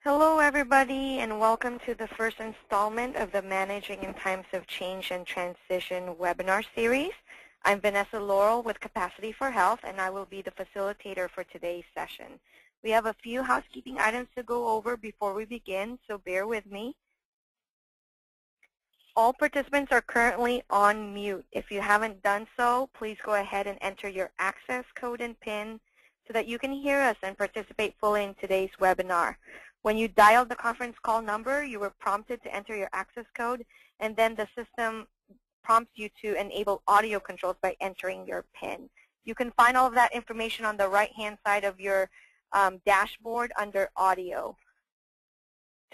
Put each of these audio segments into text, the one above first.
Hello, everybody, and welcome to the first installment of the Managing in Times of Change and Transition webinar series. I'm Vanessa Laurel with Capacity for Health, and I will be the facilitator for today's session. We have a few housekeeping items to go over before we begin, so bear with me. All participants are currently on mute. If you haven't done so, please go ahead and enter your access code and PIN so that you can hear us and participate fully in today's webinar. When you dialed the conference call number, you were prompted to enter your access code, and then the system prompts you to enable audio controls by entering your PIN. You can find all of that information on the right-hand side of your dashboard under audio.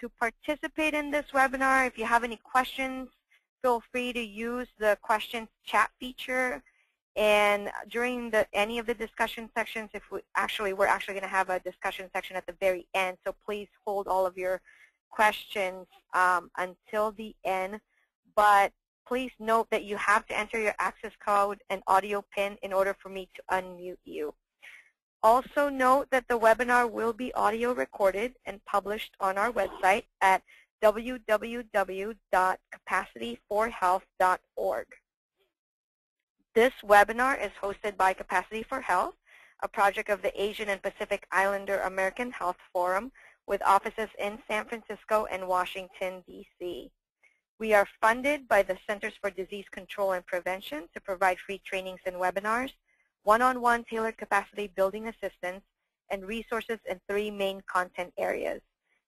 To participate in this webinar, if you have any questions, feel free to use the questions chat feature. And during any of the discussion sections, we're actually going to have a discussion section at the very end, so please hold all of your questions until the end. But please note that you have to enter your access code and audio PIN in order for me to unmute you. Also note that the webinar will be audio recorded and published on our website at www.capacityforhealth.org. This webinar is hosted by Capacity for Health, a project of the Asian and Pacific Islander American Health Forum with offices in San Francisco and Washington, D.C. We are funded by the Centers for Disease Control and Prevention to provide free trainings and webinars, one-on-one tailored capacity building assistance, and resources in 3 main content areas.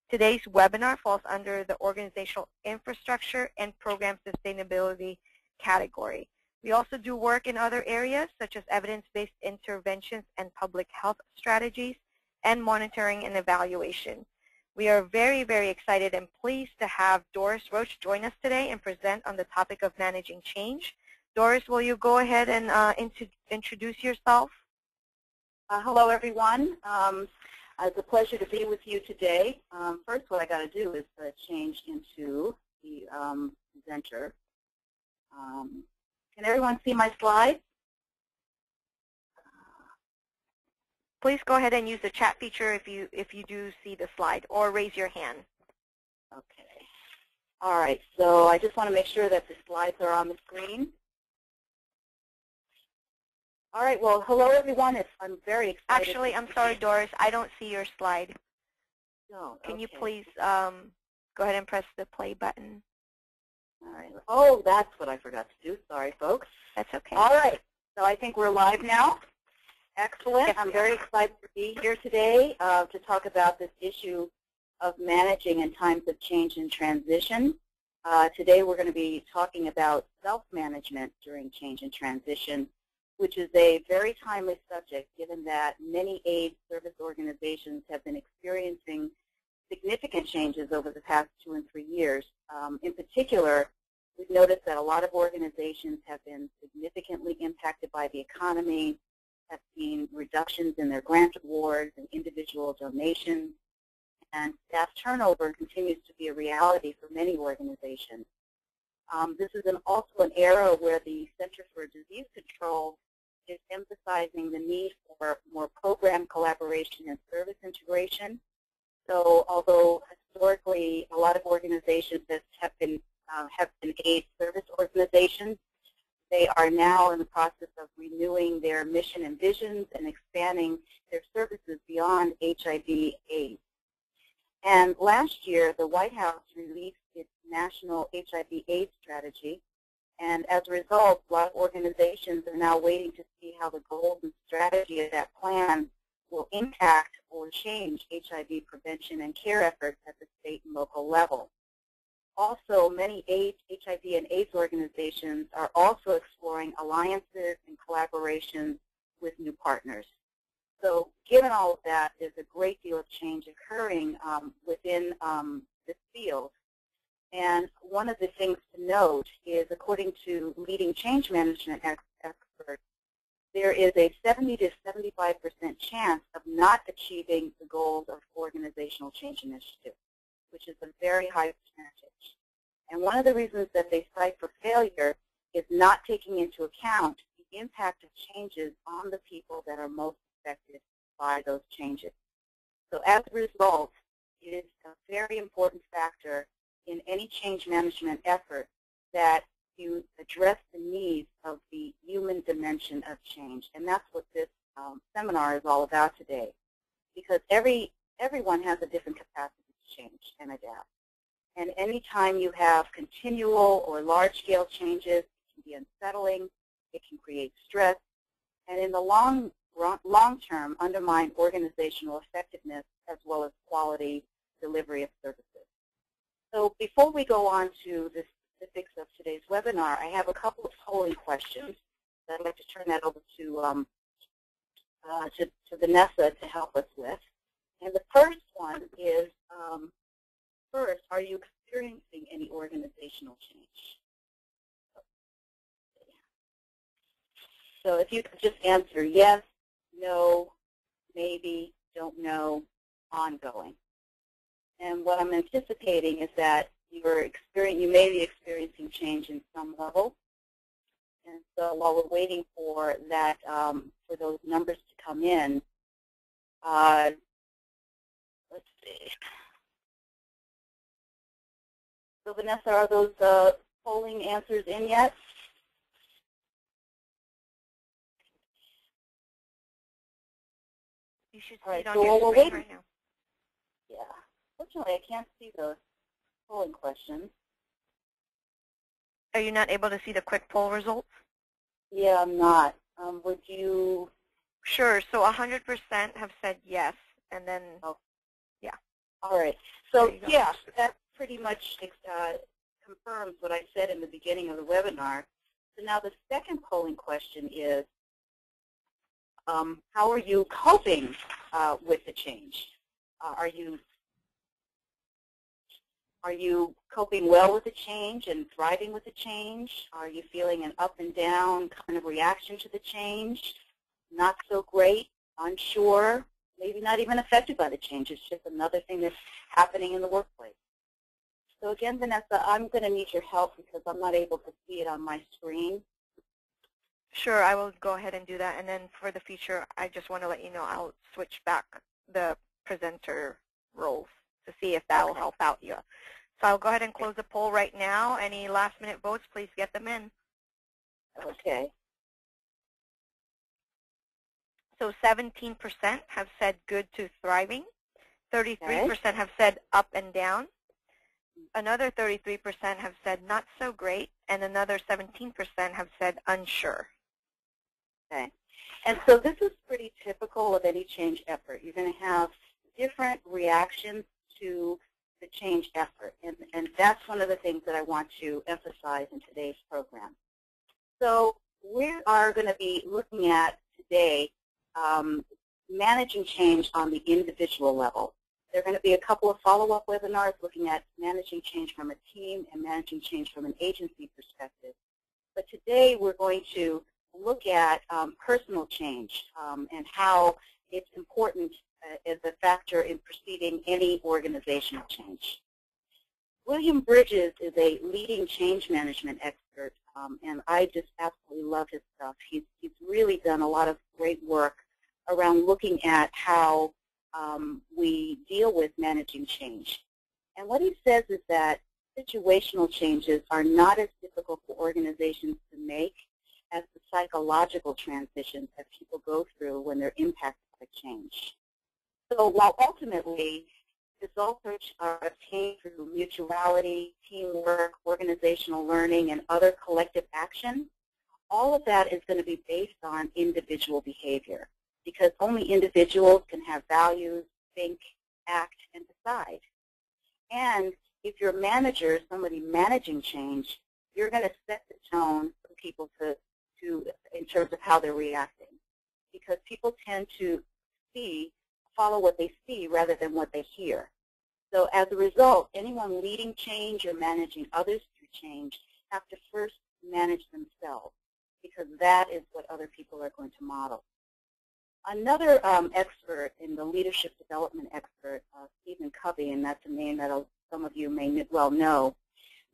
Today's webinar falls under the Organizational Infrastructure and Program Sustainability category. We also do work in other areas such as evidence-based interventions and public health strategies and monitoring and evaluation. We are very, very excited and pleased to have Doris Roach join us today and present on the topic of managing change. Doris, will you go ahead and introduce yourself? Hello, everyone. It's a pleasure to be with you today. First, what I got to do is change into the presenter. Can everyone see my slides? Please go ahead and use the chat feature if you do see the slide, or raise your hand. Okay. All right. So I just want to make sure that the slides are on the screen. All right. Well, hello, everyone. I'm very excited. Actually, I'm sorry, Doris. I don't see your slide. No. Can you please go ahead and press the play button? All right. Oh, that's what I forgot to do. Sorry, folks. That's okay. All right. So I think we're live now. Excellent. Yes, I'm very excited to be here today to talk about this issue of managing in times of change and transition. Today we're going to be talking about self-management during change and transition, which is a very timely subject given that many AIDS service organizations have been experiencing significant changes over the past 2 and 3 years. In particular, we've noticed that a lot of organizations have been significantly impacted by the economy, have seen reductions in their grant awards and individual donations, and staff turnover continues to be a reality for many organizations. This is also an era where the Center for Disease Control is emphasizing the need for more program collaboration and service integration. So although historically a lot of organizations have been AIDS service organizations, they are now in the process of renewing their mission and visions and expanding their services beyond HIV/AIDS. And last year, the White House released its national HIV/AIDS strategy, and as a result, a lot of organizations are now waiting to see how the goals and strategy of that plan will impact or change HIV prevention and care efforts at the state and local level. Also, many HIV and AIDS organizations are also exploring alliances and collaborations with new partners. So given all of that, there's a great deal of change occurring within this field. And one of the things to note is, according to leading change management experts, there is a 70 to 75% chance of not achieving the goals of organizational change initiatives, which is a very high percentage. And one of the reasons that they cite for failure is not taking into account the impact of changes on the people that are most affected by those changes. So as a result, is a very important factor in any change management effort, that you address the needs of the human dimension of change. And that's what this seminar is all about today, because everyone has a different capacity to change and adapt. And anytime you have continual or large-scale changes, it can be unsettling, it can create stress, and in the long term undermine organizational effectiveness as well as quality delivery of services. So before we go on to the specifics of today's webinar, I have a couple of polling questions that I'd like to turn that over to Vanessa to help us with. And the first one is, first, are you experiencing any organizational change? So if you could just answer yes, no, maybe, don't know, ongoing. And what I'm anticipating is that you may be experiencing change in some level. And so while we're waiting for that, for those numbers to come in, let's see. So Vanessa, are those polling answers in yet? You should see it on your screen right now. Yeah. Fortunately, I can't see the polling questions. Are you not able to see the quick poll results? Yeah, I'm not. Would you? Sure. So 100% have said yes, and then, yeah. All right. So, yeah, that pretty much confirms what I said in the beginning of the webinar. So now the second polling question is, how are you coping with the change? Are you coping well with the change and thriving with the change? Are you feeling an up and down kind of reaction to the change? Not so great, unsure, maybe not even affected by the change. It's just another thing that's happening in the workplace. So again, Vanessa, I'm going to need your help because I'm not able to see it on my screen. Sure, I will go ahead and do that. And then for the future, I just want to let you know I'll switch back the presenter roles to see if that will help out you. So I'll go ahead and close the poll right now. Any last-minute votes, please get them in. Okay. So 17% have said good to thriving. 33% have said up and down. Another 33% have said not so great. And another 17% have said unsure. Okay. And so this is pretty typical of any change effort. You're going to have different reactions to the change effort. And that's one of the things that I want to emphasize in today's program. So we are going to be looking at today managing change on the individual level. There are going to be a couple of follow-up webinars looking at managing change from a team and managing change from an agency perspective. But today we're going to look at personal change and how it's important as a factor in preceding any organizational change. William Bridges is a leading change management expert, and I just absolutely love his stuff. He's really done a lot of great work around looking at how we deal with managing change. And what he says is that situational changes are not as difficult for organizations to make as the psychological transitions that people go through when they're impacted by change. So while ultimately results are obtained through mutuality, teamwork, organizational learning, and other collective action, all of that is going to be based on individual behavior, because only individuals can have values, think, act, and decide. And if you're a manager, somebody managing change, you're going to set the tone for people in terms of how they're reacting, because people tend to follow what they see rather than what they hear. So as a result, anyone leading change or managing others through change have to first manage themselves, because that is what other people are going to model. Another expert in the leadership development expert, Stephen Covey, and that's a name that some of you may well know,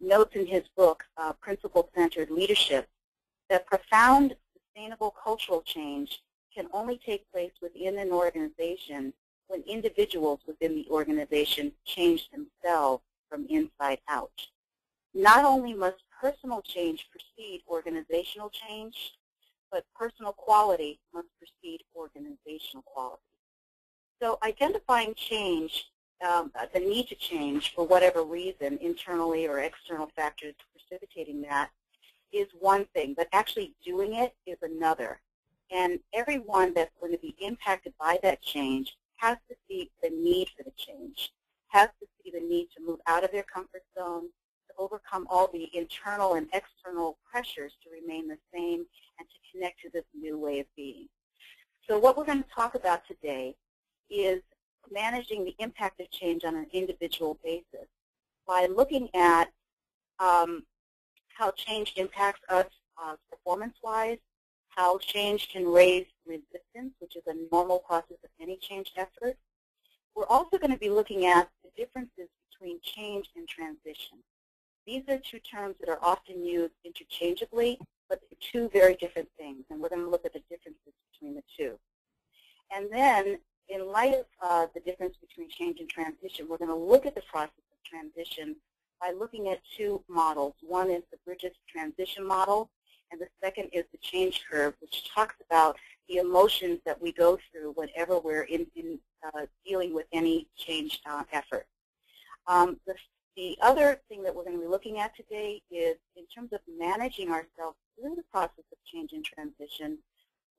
notes in his book, Principle-Centered Leadership, that profound sustainable cultural change can only take place within an organization when individuals within the organization change themselves from inside out. Not only must personal change precede organizational change, but personal quality must precede organizational quality. So identifying change, the need to change for whatever reason, internally or external factors precipitating that, is one thing, but actually doing it is another. And everyone that's going to be impacted by that change has to see the need for the change, has to see the need to move out of their comfort zone, to overcome all the internal and external pressures to remain the same and to connect to this new way of being. So what we're going to talk about today is managing the impact of change on an individual basis by looking at how change impacts us performance-wise, how change can raise resistance, which is a normal process of any change effort. We're also going to be looking at the differences between change and transition. These are two terms that are often used interchangeably, but they're two very different things, and we're going to look at the differences between the two. And then, in light of the difference between change and transition, we're going to look at the process of transition by looking at two models. One is the Bridges transition model, and the second is the change curve, which talks about the emotions that we go through whenever we're dealing with any change effort. The other thing that we're going to be looking at today is, in terms of managing ourselves through the process of change and transition,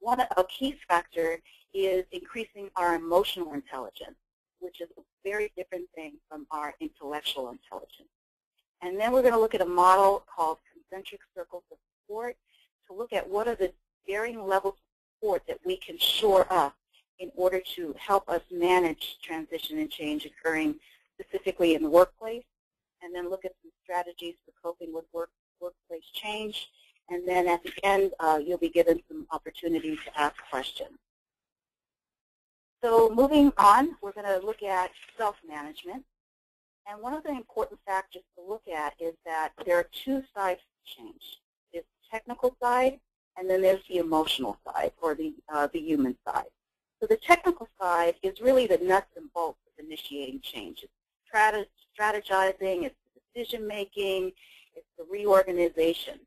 a key factor is increasing our emotional intelligence, which is a very different thing from our intellectual intelligence. And then we're going to look at a model called concentric circles of support to look at what are the varying levels of support that we can shore up in order to help us manage transition and change occurring specifically in the workplace, and then look at some strategies for coping with workplace change. And then at the end, you'll be given some opportunity to ask questions. So moving on, we're going to look at self-management. And one of the important factors to look at is that there are two sides to change. There's the technical side, and then there's the emotional side, or the human side. So the technical side is really the nuts and bolts of initiating change. It's strategizing, it's the decision-making, it's the reorganization.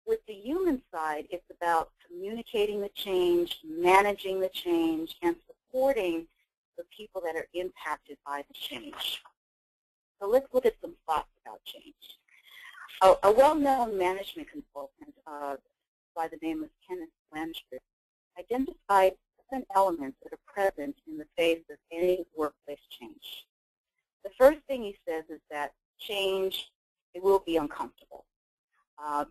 With the human side, it's about communicating the change, managing the change, and supporting the people that are impacted by the change. So let's look at some thoughts about change. A well-known management consultant by the name of Kenneth Blanchard identified 7 elements that are present in the face of any workplace change. The first thing he says is that change, it will be uncomfortable.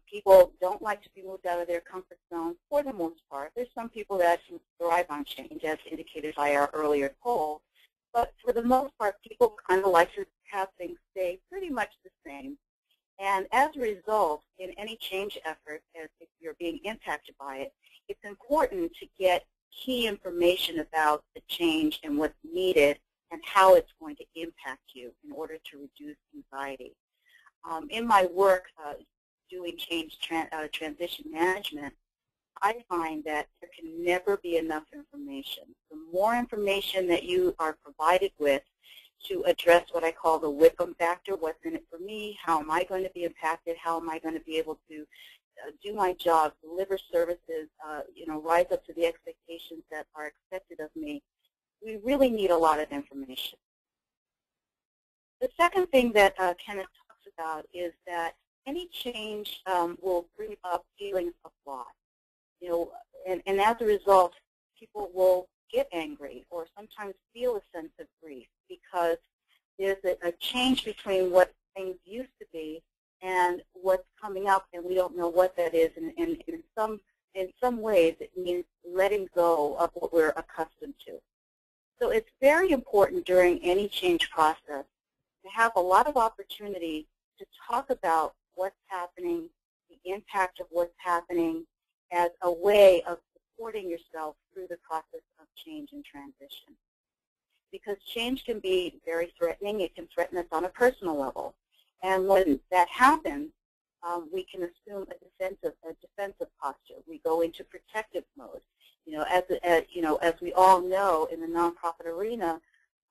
People don't like to be moved out of their comfort zone for the most part. There's some people that thrive on change, as indicated by our earlier poll. But for the most part, people kind of like to have things stay pretty much the same. And as a result, in any change effort, as if you're being impacted by it, it's important to get key information about the change and what's needed and how it's going to impact you in order to reduce anxiety. In my work doing change transition management, I find that there can never be enough information. The more information that you are provided with to address what I call the Wickham factor, what's in it for me, how am I going to be impacted, how am I going to be able to do my job, deliver services, rise up to the expectations that are expected of me, we really need a lot of information. The second thing that Kenneth talks about is that any change will bring up feelings of loss. And as a result, people will get angry or sometimes feel a sense of grief because there's a change between what things used to be and what's coming up, and we don't know what that is. And in some ways, it means letting go of what we're accustomed to. So it's very important during any change process to have a lot of opportunity to talk about what's happening, the impact of what's happening, as a way of supporting yourself through the process of change and transition. Because change can be very threatening. It can threaten us on a personal level. And when that happens, we can assume a defensive posture. We go into protective mode. As we all know, in the nonprofit arena,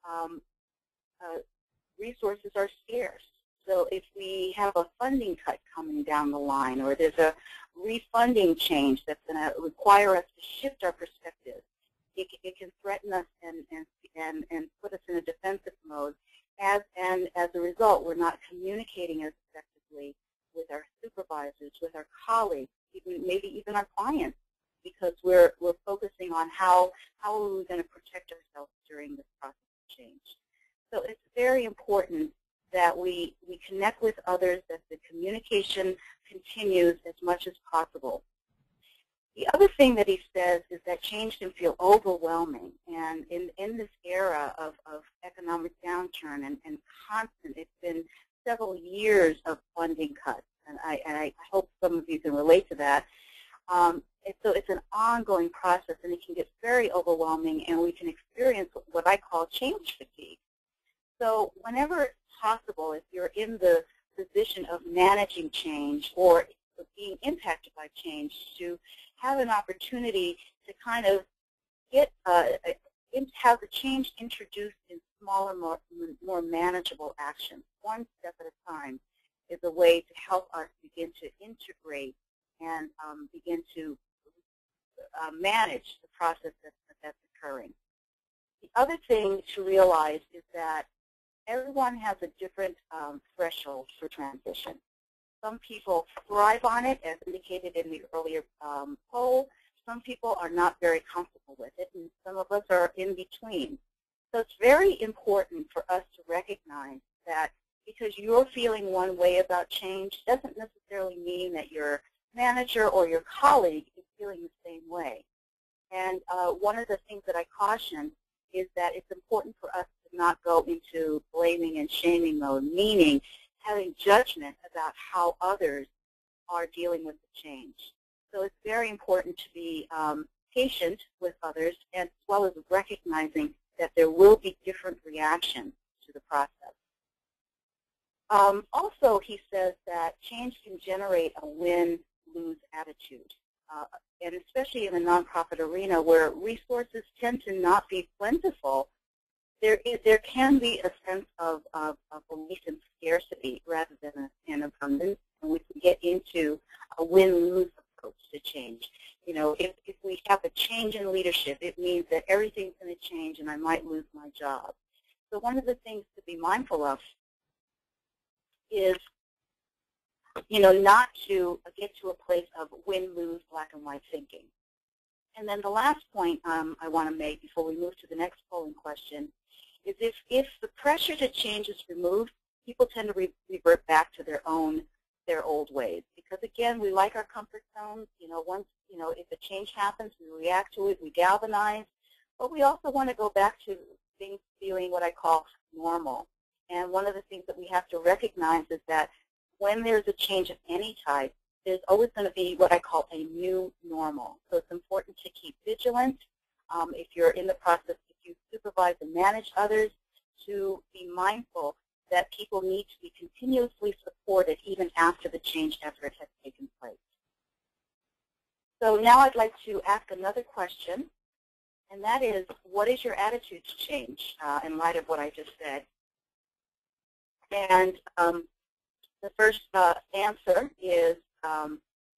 um, resources are scarce. So if we have a funding cut coming down the line, or there's a refunding change that's going to require us to shift our perspective, it can threaten us and put us in a defensive mode. And as a result, we're not communicating as effectively with our supervisors, with our colleagues, maybe even our clients, because we're focusing on how are we going to protect ourselves during this process of change. So it's very important that we connect with others, that the communication continues as much as possible. The other thing that he says is that change can feel overwhelming. And in this era of economic downturn and constant, it's been several years of funding cuts. And I hope some of you can relate to that. So it's an ongoing process, and it can get very overwhelming, and we can experience what I call change fatigue. So whenever it's possible, if you're in the position of managing change or being impacted by change, to have an opportunity to kind of have the change introduced in smaller, more manageable actions. One step at a time is a way to help us begin to integrate and begin to manage the process that's occurring. The other thing to realize is that everyone has a different threshold for transition. Some people thrive on it, as indicated in the earlier poll. Some people are not very comfortable with it, and some of us are in between. So it's very important for us to recognize that because you're feeling one way about change doesn't necessarily mean that your manager or your colleague is feeling the same way. And one of the things that I caution is that it's important for us to not go into blaming and shaming mode, meaning having judgment about how others are dealing with the change. So it's very important to be patient with others, as well as recognizing that there will be different reactions to the process. Also, he says that change can generate a win-lose attitude, and especially in the nonprofit arena where resources tend to not be plentiful, there can be a sense of belief in scarcity rather than an abundance, and we can get into a win-lose approach to change. If we have a change in leadership, it means that everything's going to change and I might lose my job. So one of the things to be mindful of is, not to get to a place of win-lose, black and white thinking. And then the last point I want to make before we move to the next polling question is if the pressure to change is removed, people tend to revert back to their old ways. Because again, we like our comfort zones. If a change happens, we react to it, we galvanize. But we also want to go back to things feeling what I call normal. And one of the things that we have to recognize is that when there's a change of any type, there's always going to be what I call a new normal. So it's important to keep vigilant. If you're in the process, if you supervise and manage others, to be mindful that people need to be continuously supported even after the change effort has taken place. So now I'd like to ask another question, and that is, what is your attitude to change in light of what I just said? And the first answer is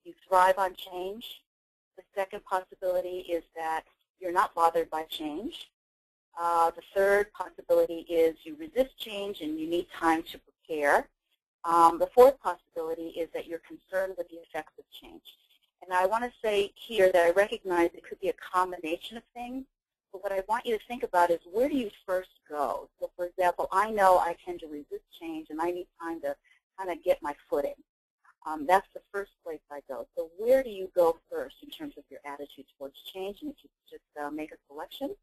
you thrive on change. The second possibility is that you're not bothered by change. The third possibility is you resist change and you need time to prepare. The fourth possibility is that you're concerned with the effects of change. And I want to say here that I recognize it could be a combination of things, but what I want you to think about is, where do you first go? So for example, I know I tend to resist change and I need time to kind of get my footing. That's the first place I go. So where do you go first in terms of your attitude towards change? And if you just make a selection.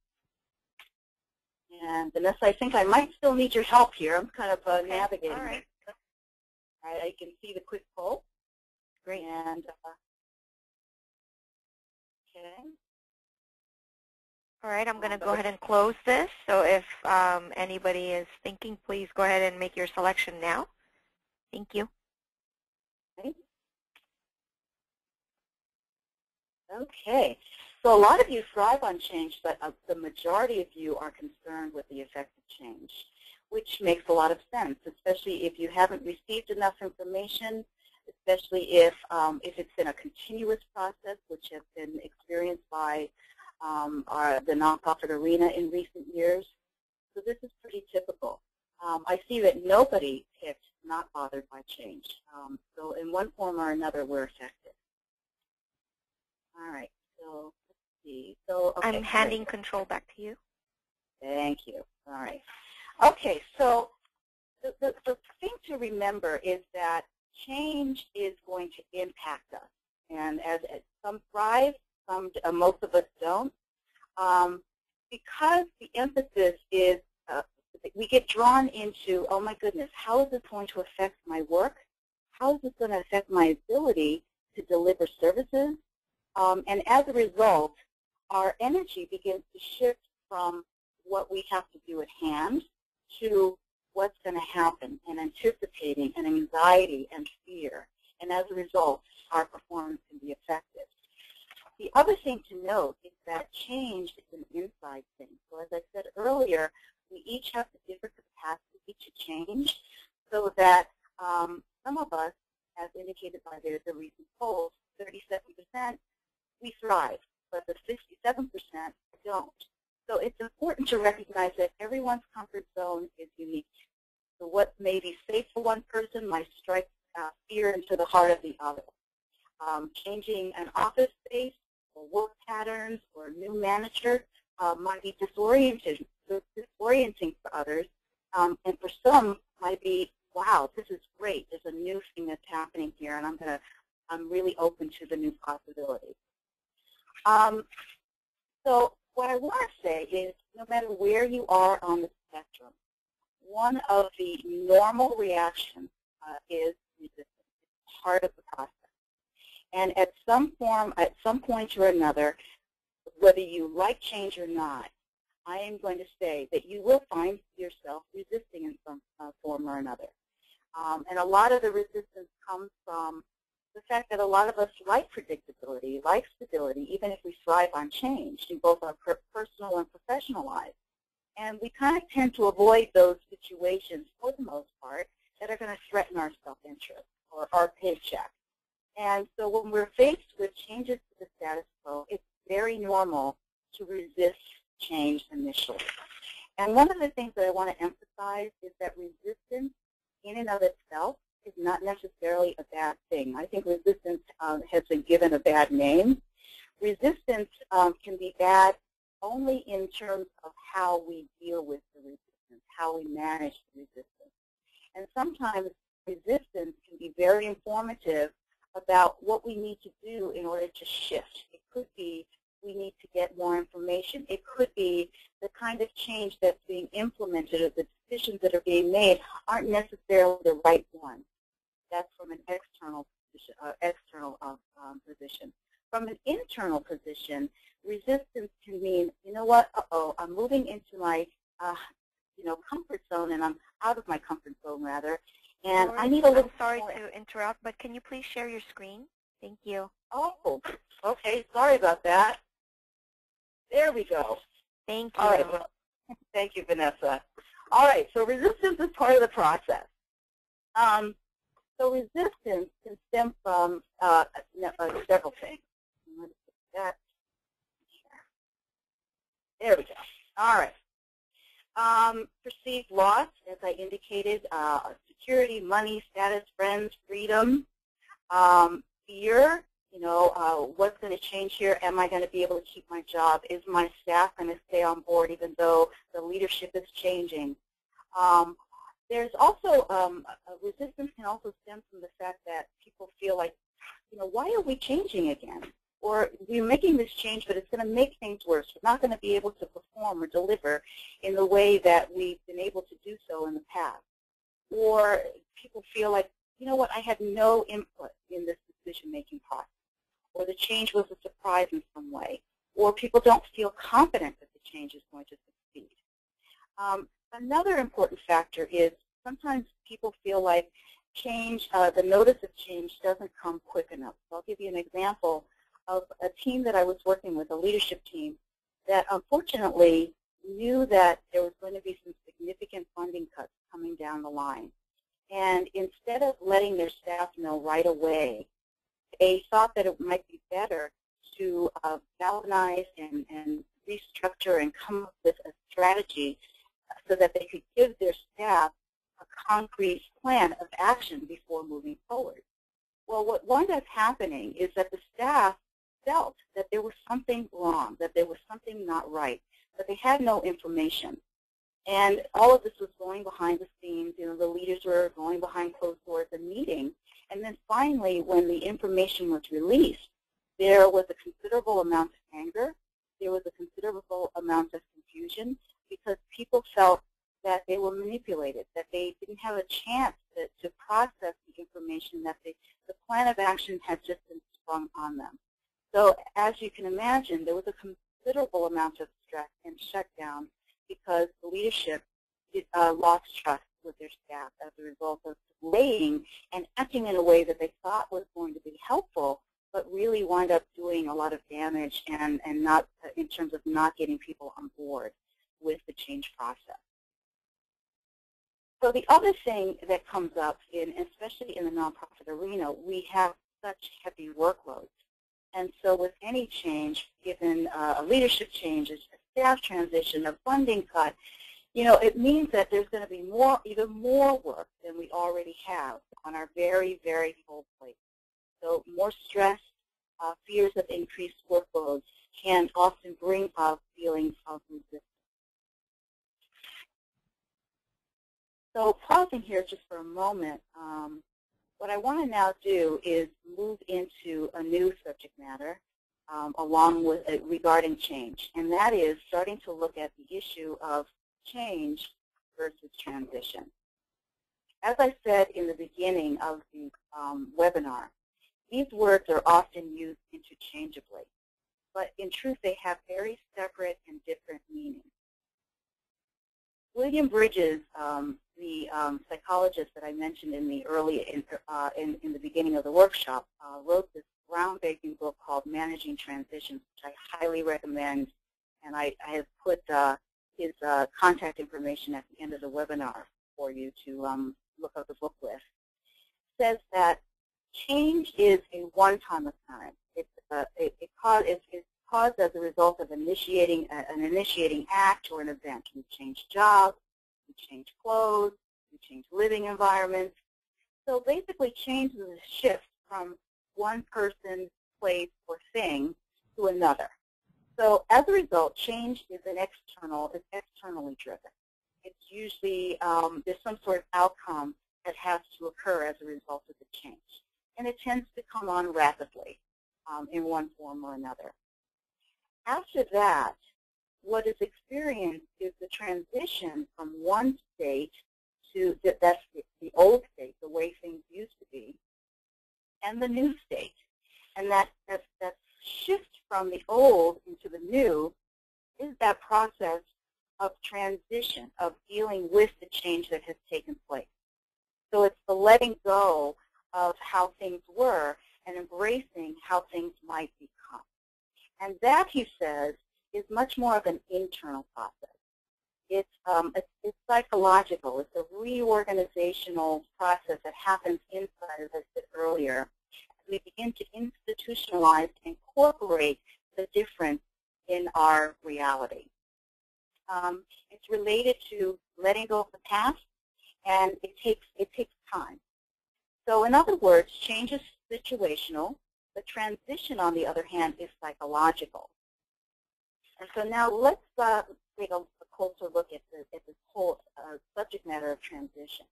And Vanessa, I think I might still need your help here. I'm kind of navigating. All right. I can see the quick poll. Great. And okay. All right, I'm going to go ahead and close this. So if anybody is thinking, please go ahead and make your selection now. Thank you. Okay. So a lot of you thrive on change, but the majority of you are concerned with the effect of change, which makes a lot of sense, especially if you haven't received enough information, especially if it's in a continuous process, which has been experienced by the nonprofit arena in recent years. So this is pretty typical. I see that nobody picked not bothered by change. So in one form or another, we're affected. All right, so let's see. So okay, I'm handing control back to you. Thank you. All right. Okay, so the thing to remember is that change is going to impact us. And as some thrive, most of us don't. Because the emphasis is, we get drawn into, oh my goodness, how is this going to affect my work? How is this going to affect my ability to deliver services? And as a result, our energy begins to shift from what we have to do at hand to what's going to happen, and anticipating, and anxiety, and fear. And as a result, our performance can be affected. The other thing to note is that change is an inside thing. So as I said earlier, we each have a different capacity to change, so that some of us, as indicated by the recent polls, 37%, we thrive, but the 67% don't. So it's important to recognize that everyone's comfort zone is unique. So what may be safe for one person might strike fear into the heart of the other. Changing an office space or work patterns or a new manager might be disorienting for others, and for some might be, wow, this is great. There's a new thing that's happening here, and I'm really open to the new possibilities. So what I want to say is, no matter where you are on the spectrum, one of the normal reactions is resistance. It's part of the process. And at some point or another, whether you like change or not, I am going to say that you will find yourself resisting in some form or another. And a lot of the resistance comes from the fact that a lot of us like predictability, like stability, even if we thrive on change in both our personal and professional lives. And we kind of tend to avoid those situations, for the most part, that are going to threaten our self-interest or our paycheck. And so when we're faced with changes to the status quo, it's very normal to resist change initially. And one of the things that I want to emphasize is that resistance in and of itself is not necessarily a bad thing. I think resistance has been given a bad name. Resistance can be bad only in terms of how we deal with the resistance, how we manage the resistance. And sometimes resistance can be very informative about what we need to do in order to shift. It could be we need to get more information. It could be the kind of change that's being implemented, or the decisions that are being made aren't necessarily the right ones. That's from an external position. From an internal position, resistance can mean, you know what, I'm moving into my comfort zone, and I'm out of my comfort zone, rather, and Doris, I need a little I'm sorry more. to interrupt, but can you please share your screen? Thank you. Oh, okay, sorry about that. There we go. Thank you. All right, well, thank you, Vanessa. All right, so resistance is part of the process. So resistance can stem from several things. Let's put that here. There we go. All right. Perceived loss, as I indicated, security, money, status, friends, freedom, fear, what's going to change here? Am I going to be able to keep my job? Is my staff going to stay on board even though the leadership is changing? There's also, resistance can also stem from the fact that people feel like, why are we changing again? Or we're making this change, but it's going to make things worse. We're not going to be able to perform or deliver in the way that we've been able to do so in the past. Or people feel like, you know what, I had no input in this decision-making process. Or the change was a surprise in some way. Or people don't feel confident that the change is going to succeed. Another important factor is sometimes people feel like change, the notice of change doesn't come quick enough. So I'll give you an example. of a team that I was working with, a leadership team, that unfortunately knew that there was going to be some significant funding cuts coming down the line. And instead of letting their staff know right away, they thought that it might be better to galvanize and restructure and come up with a strategy so that they could give their staff a concrete plan of action before moving forward. Well, what wound up happening is that the staff felt that there was something wrong, that there was something not right, but they had no information. And all of this was going behind the scenes. You know, the leaders were going behind closed doors and meeting. And then finally, when the information was released, there was a considerable amount of anger. There was a considerable amount of confusion because people felt that they were manipulated, that they didn't have a chance to process the information, that the plan of action had just been sprung on them. So as you can imagine, there was a considerable amount of stress and shutdown because the leadership lost trust with their staff as a result of delaying and acting in a way that they thought was going to be helpful, but really wound up doing a lot of damage and not in terms of not getting people on board with the change process. So the other thing that comes up, especially in the nonprofit arena, we have such heavy workloads. And so with any change, given a leadership change, a staff transition, a funding cut, you know, it means that there's going to be even more work than we already have on our very, very full plate. So more stress, fears of increased workloads can often bring up feelings of resistance. So pausing here just for a moment, what I want to now do is move into a new subject matter along with regarding change, and that is starting to look at the issue of change versus transition. As I said in the beginning of the webinar, these words are often used interchangeably, but in truth they have very separate and different meanings. William Bridges, the psychologist that I mentioned in the in the beginning of the workshop, wrote this groundbreaking book called Managing Transitions, which I highly recommend, and I have put his contact information at the end of the webinar for you to look up the book with. Says that change is a one-time occurrence. It's caused as a result of an initiating act or an event. We change jobs, we change clothes, we change living environments. So basically change is a shift from one person, place, or thing to another. So as a result, change is externally driven. It's usually, there's some sort of outcome that has to occur as a result of the change. And it tends to come on rapidly in one form or another. After that, what is experienced is the transition from one state to, that's the old state, the way things used to be, and the new state. And that shift from the old into the new is that process of transition, of dealing with the change that has taken place. So it's the letting go of how things were and embracing how things might become. And that, he says, is much more of an internal process. It's psychological. It's a reorganizational process that happens inside, as I said earlier, as we begin to institutionalize and incorporate the difference in our reality. It's related to letting go of the past, and it takes time. So in other words, change is situational. The transition, on the other hand, is psychological. And so now let's take a closer look at this whole subject matter of transition.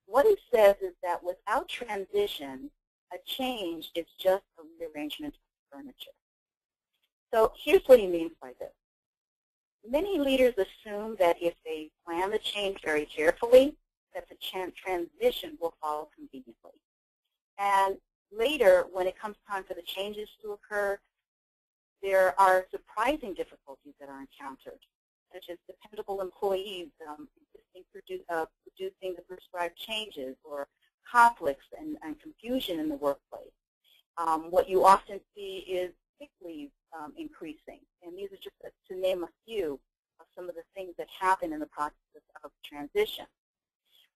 What he says is that without transition, a change is just a rearrangement of furniture. So here's what he means by this. Many leaders assume that if they plan the change very carefully, that the transition will follow conveniently. And later, when it comes time for the changes to occur, there are surprising difficulties that are encountered, such as dependable employees producing the prescribed changes, or conflicts and confusion in the workplace. What you often see is sick leave increasing. And these are just to name a few of some of the things that happen in the process of transition.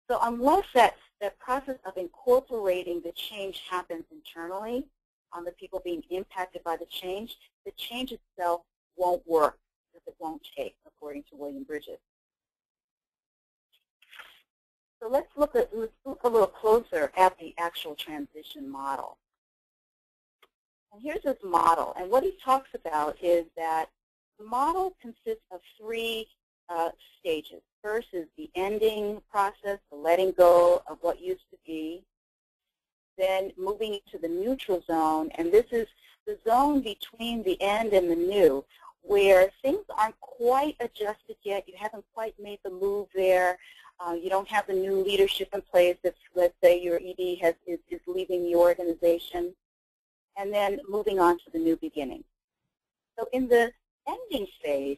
So unless that process of incorporating the change happens internally on the people being impacted by the change itself won't work, because it won't take, according to William Bridges. So let's look a little closer at the actual transition model. And here's his model. And what he talks about is that the model consists of three stages. First is the ending process, the letting go of what used to be. Then moving into the neutral zone, and this is the zone between the end and the new, where things aren't quite adjusted yet. You haven't quite made the move there. You don't have the new leadership in place if, let's say, your ED is leaving the organization. And then moving on to the new beginning. So in the ending phase,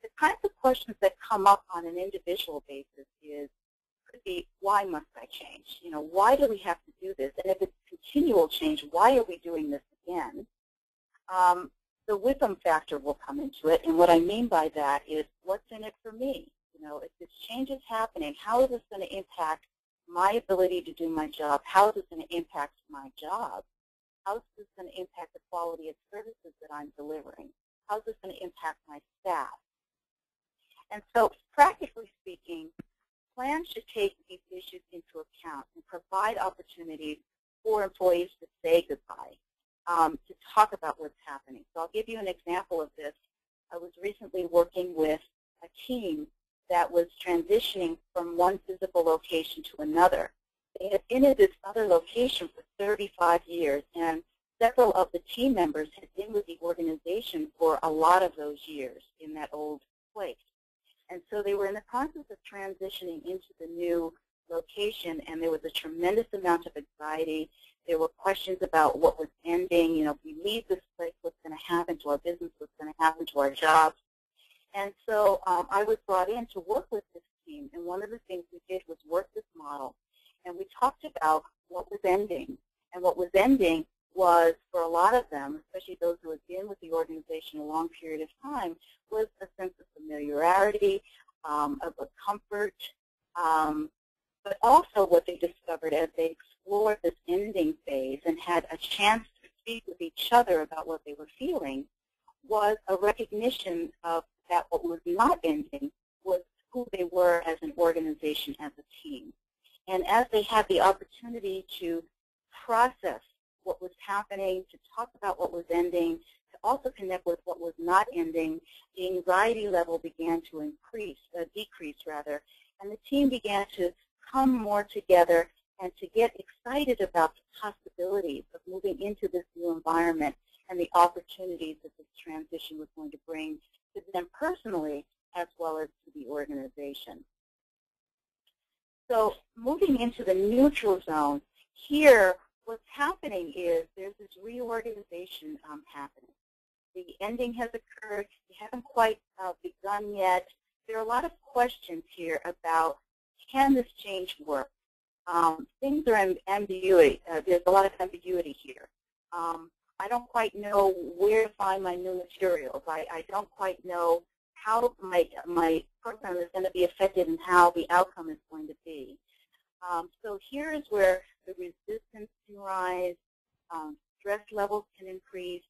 the kinds of questions that come up on an individual basis could be, why must I change? You know, why do we have to do this? And if it's continual change, why are we doing this again? The wisdom factor will come into it, and what I mean by that is, what's in it for me? You know, if this change is happening, how is this going to impact my ability to do my job? How is this going to impact my job? How is this going to impact the quality of services that I'm delivering? How is this going to impact my staff? And so, practically speaking, plans should take these issues into account and provide opportunities for employees to say goodbye, to talk about what's happening. So I'll give you an example of this. I was recently working with a team that was transitioning from one physical location to another. They had been in this other location for 35 years, and several of the team members had been with the organization for a lot of those years in that old place. And so they were in the process of transitioning into the new location, and there was a tremendous amount of anxiety. There were questions about what was ending. You know, if we leave this place, what's going to happen to our business? What's going to happen to our jobs? And so I was brought in to work with this team, and one of the things we did was work this model. And we talked about what was ending. And what was ending was, for a lot of them, especially those who had been with the organization a long period of time, was a sense of familiarity, of a comfort, but also what they discovered as they explored this ending phase and had a chance to speak with each other about what they were feeling was a recognition of that what was not ending was who they were as an organization, as a team. And as they had the opportunity to process what was happening, to talk about what was ending, to also connect with what was not ending, the anxiety level began to decrease, and the team began to come more together and to get excited about the possibilities of moving into this new environment and the opportunities that this transition was going to bring to them personally as well as to the organization. So moving into the neutral zone, here what's happening is there's this reorganization happening. The ending has occurred. You haven't quite begun yet. There are a lot of questions here about, can this change work? Things are in ambiguity. There's a lot of ambiguity here. I don't quite know where to find my new materials. I don't quite know how my program is going to be affected and how the outcome is going to be. So here is where the resistance can rise, stress levels can increase,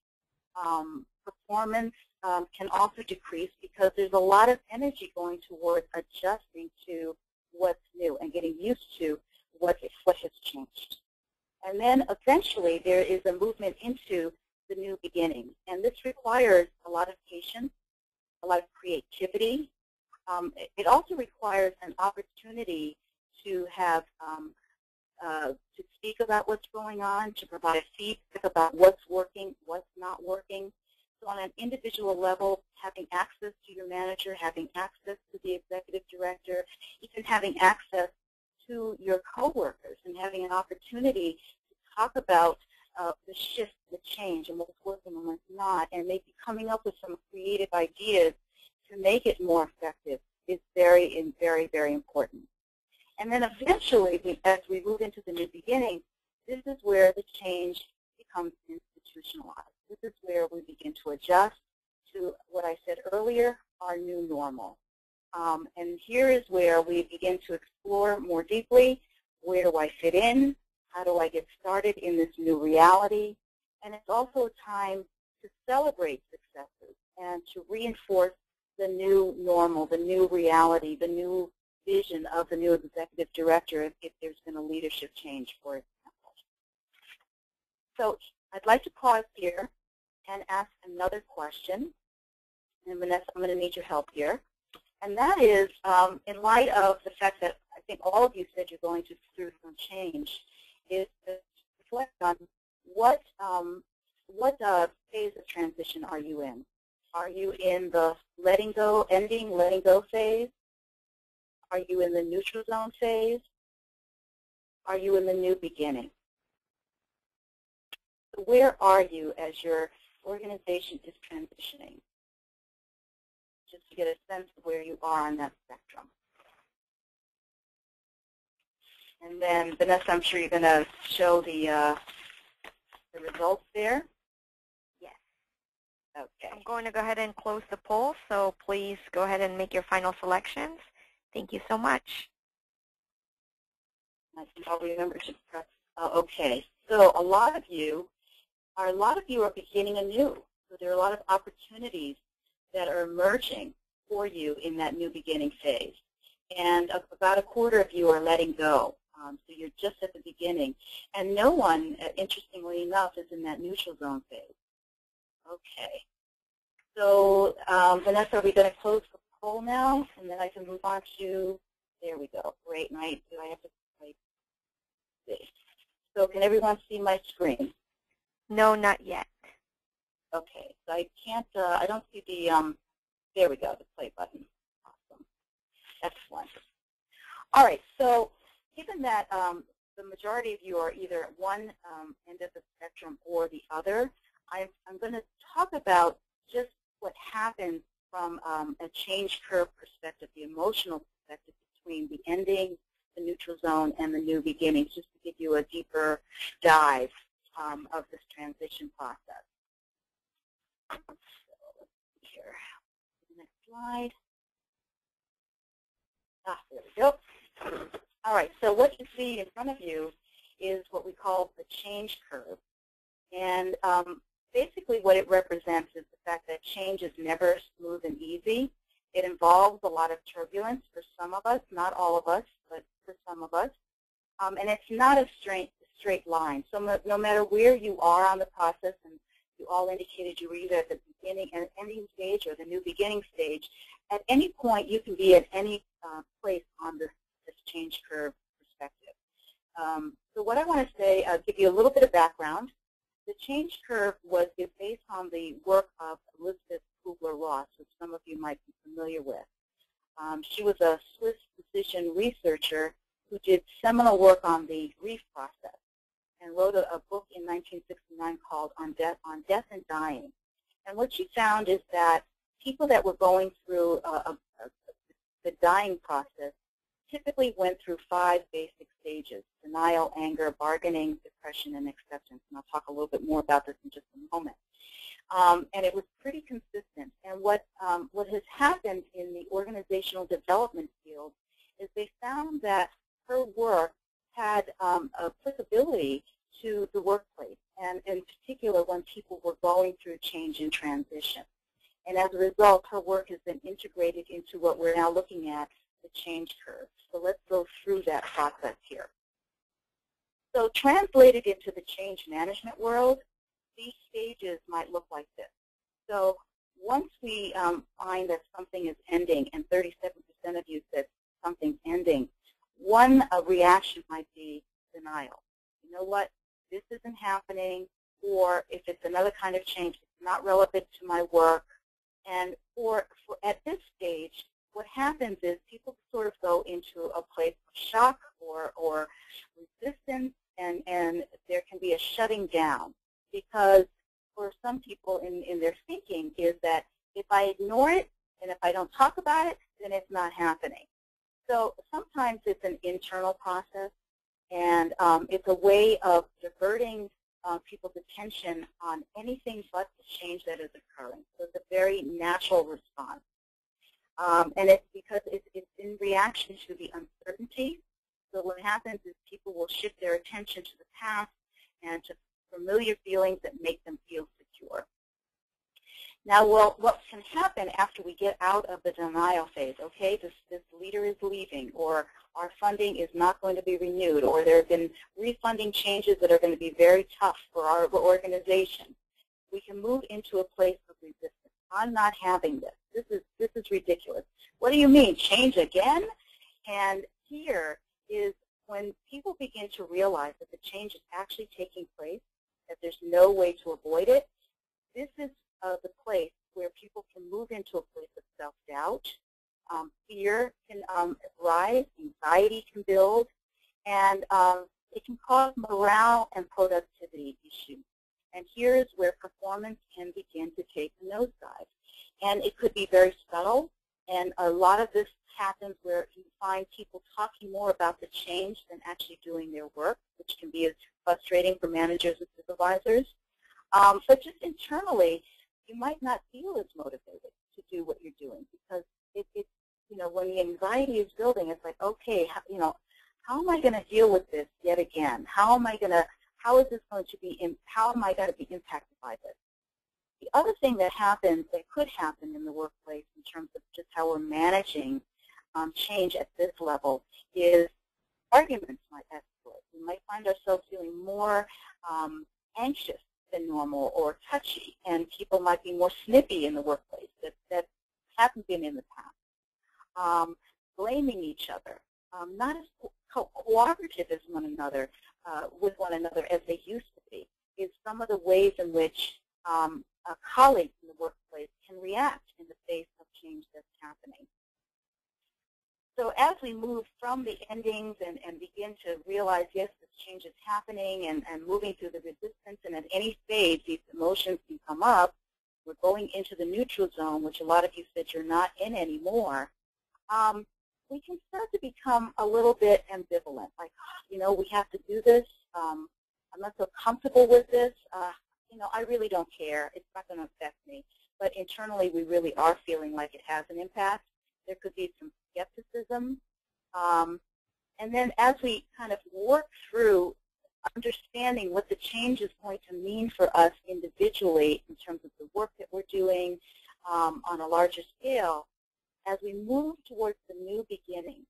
performance can also decrease because there's a lot of energy going towards adjusting to what's new and getting used to what has changed. And then eventually there is a movement into the new beginning. And this requires a lot of patience, a lot of creativity. It also requires an opportunity to have to speak about what's going on, to provide feedback about what's working, what's not working. So on an individual level, having access to your manager, having access to the executive director, even having access to your coworkers and having an opportunity to talk about the shift, the change, and what's working and what's not, and maybe coming up with some creative ideas to make it more effective is very, very important. And then eventually, as we move into the new beginning, this is where the change becomes institutionalized. This is where we begin to adjust to what I said earlier, our new normal. And here is where we begin to explore more deeply, where do I fit in? How do I get started in this new reality? And it's also a time to celebrate successes and to reinforce the new normal, the new reality, the new vision of the new executive director if there's been a leadership change, for example. So I'd like to pause here and ask another question. And Vanessa, I'm going to need your help here. And that is, in light of the fact that I think all of you said you're going through some change, is to reflect on what phase of transition are you in? Are you in the letting go phase? Are you in the neutral zone phase? Are you in the new beginning? So where are you as your organization is transitioning? Just to get a sense of where you are on that spectrum. And then, Vanessa, I'm sure you're going to show the results there. Yes. Okay. I'm going to go ahead and close the poll, so please go ahead and make your final selections. Thank you so much. I think I'll remember to press. Okay. So a lot of you are beginning anew. So there are a lot of opportunities that are emerging for you in that new beginning phase. And about a quarter of you are letting go. So you're just at the beginning. And no one, interestingly enough, is in that neutral zone phase. Okay. So, Vanessa, are we going to close the poll now? And then I can move on to, there we go. Great. And do I have to type this? So can everyone see my screen? No, not yet. Okay. So I can't, I don't see the, there we go, the play button. Awesome. Excellent. All right. So given that the majority of you are either at one end of the spectrum or the other, I'm going to talk about just what happens from a change curve perspective, the emotional perspective between the ending, the neutral zone, and the new beginnings, just to give you a deeper dive of this transition process. So let's see here. Next slide. There we go. All right, so what you see in front of you is what we call the change curve. And basically what it represents is the fact that change is never smooth and easy. It involves a lot of turbulence for some of us, not all of us, but for some of us. And it's not a straight line. So no matter where you are on the process, and you all indicated you were either at the beginning and ending stage or the new beginning stage, at any point you can be at any place on this change curve perspective. So what I want to say, give you a little bit of background. The change curve was based on the work of Elizabeth Kubler-Ross, which some of you might be familiar with. She was a Swiss physician researcher who did seminal work on the grief process and wrote a book in 1969 called On Death and Dying. And what she found is that people that were going through the dying process typically went through 5 basic stages: denial, anger, bargaining, depression, and acceptance. And I'll talk a little bit more about this in just a moment. And it was pretty consistent. And what has happened in the organizational development field is they found that her work had applicability to the workplace, and in particular when people were going through change and transition. And as a result, her work has been integrated into what we're now looking at, the change curve. So let's go through that process here. So translated into the change management world, these stages might look like this. So once we find that something is ending, and 37% of you said something's ending, one reaction might be denial. You know what? This isn't happening, or if it's another kind of change, it's not relevant to my work. And at this stage, what happens is people sort of go into a place of shock or resistance, and there can be a shutting down, because for some people in their thinking is that if I ignore it and if I don't talk about it, then it's not happening. So sometimes it's an internal process, and it's a way of diverting people's attention on anything but the change that is occurring. So it's a very natural response. And it's because it's in reaction to the uncertainty. So what happens is people will shift their attention to the past and to familiar feelings that make them feel secure. Now, well, what can happen after we get out of the denial phase? Okay, this leader is leaving, or our funding is not going to be renewed, or there have been refunding changes that are going to be very tough for our organization. We can move into a place of resistance. I'm not having this. This is ridiculous. What do you mean, change again? And here is when people begin to realize that the change is actually taking place, that there's no way to avoid it. This is the place where people can move into a place of self-doubt. Fear can rise, anxiety can build, and it can cause morale and productivity issues. And here's where performance can begin to take a nosedive. And it could be very subtle, and a lot of this happens where you find people talking more about the change than actually doing their work, which can be as frustrating for managers and supervisors. But just internally, you might not feel as motivated to do what you're doing because when the anxiety is building, it's like, okay, how am I going to deal with this yet again? How am I going to how am I going to be impacted by this? The other thing that could happen in the workplace in terms of just how we're managing change at this level is arguments might escalate. We might find ourselves feeling more anxious than normal or touchy, and people might be more snippy in the workplace that haven't been in the past. Blaming each other, not as cooperative as with one another as they used to be, is some of the ways in which colleagues in the workplace can react in the face of change that's happening. So as we move from the endings and begin to realize, yes, this change is happening and moving through the resistance, and at any phase these emotions can come up, we're going into the neutral zone, which a lot of you said you're not in anymore. We can start to become a little bit ambivalent, like, we have to do this. I'm not so comfortable with this. I really don't care. It's not going to affect me. But internally, we really are feeling like it has an impact. There could be some skepticism. And then as we kind of work through understanding what the change is going to mean for us individually in terms of the work that we're doing on a larger scale, as we move towards the new beginning,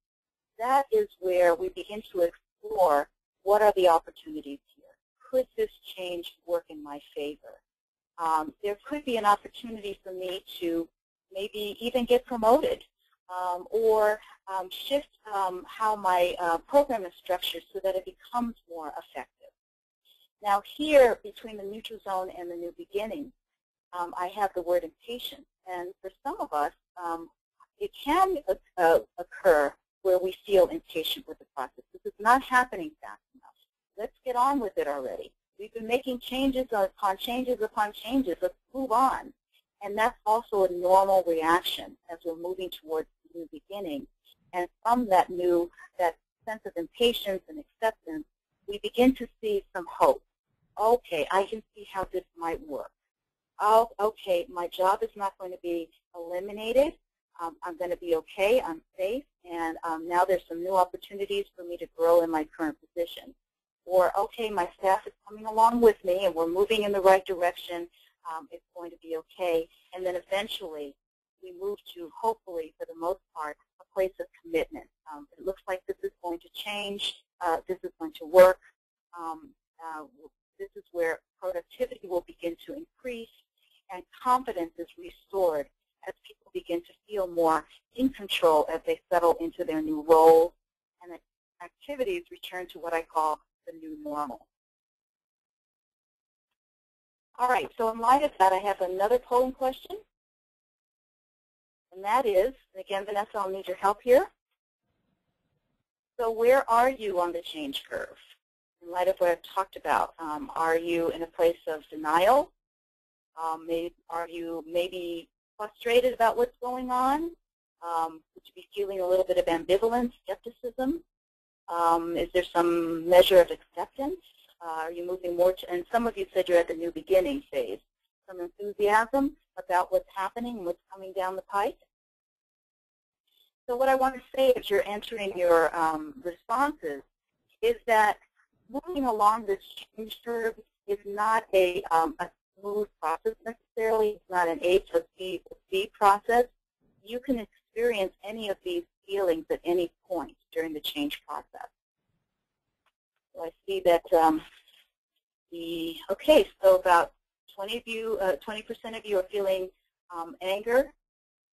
that is where we begin to explore what are the opportunities here. Could this change work in my favor? There could be an opportunity for me to maybe even get promoted or shift how my program is structured so that it becomes more effective. Now here, between the neutral zone and the new beginning, I have the word impatient. And for some of us, it can occur where we feel impatient with the process. This is not happening fast enough. Let's get on with it already. We've been making changes upon changes upon changes. Let's move on. And that's also a normal reaction as we're moving towards the new beginning. And from that sense of impatience and acceptance, we begin to see some hope. Okay, I can see how this might work. Oh, okay, my job is not going to be eliminated. I'm going to be okay. I'm safe. And now there's some new opportunities for me to grow in my current position. Or, okay, my staff is coming along with me and we're moving in the right direction. It's going to be okay. And then eventually we move to, hopefully, for the most part, a place of commitment. It looks like this is going to change. This is going to work. This is where productivity will begin to increase and confidence is restored as people begin to feel more in control as they settle into their new roles, and activities return to what I call the new normal. All right, so in light of that, I have another polling question, and that is, again, Vanessa, I'll need your help here. So where are you on the change curve? In light of what I've talked about, are you in a place of denial? Are you maybe frustrated about what's going on? Would you be feeling a little bit of ambivalence, skepticism? Is there some measure of acceptance? Are you moving more to, and some of you said you're at the new beginning phase. Some enthusiasm about what's happening and what's coming down the pike. So what I want to say as you're entering your responses is that moving along this change curve is not a smooth process necessarily. It's not an A plus B plus C process. You can experience any of these feelings at any point during the change process. So I see that okay, so about 20% of you are feeling anger,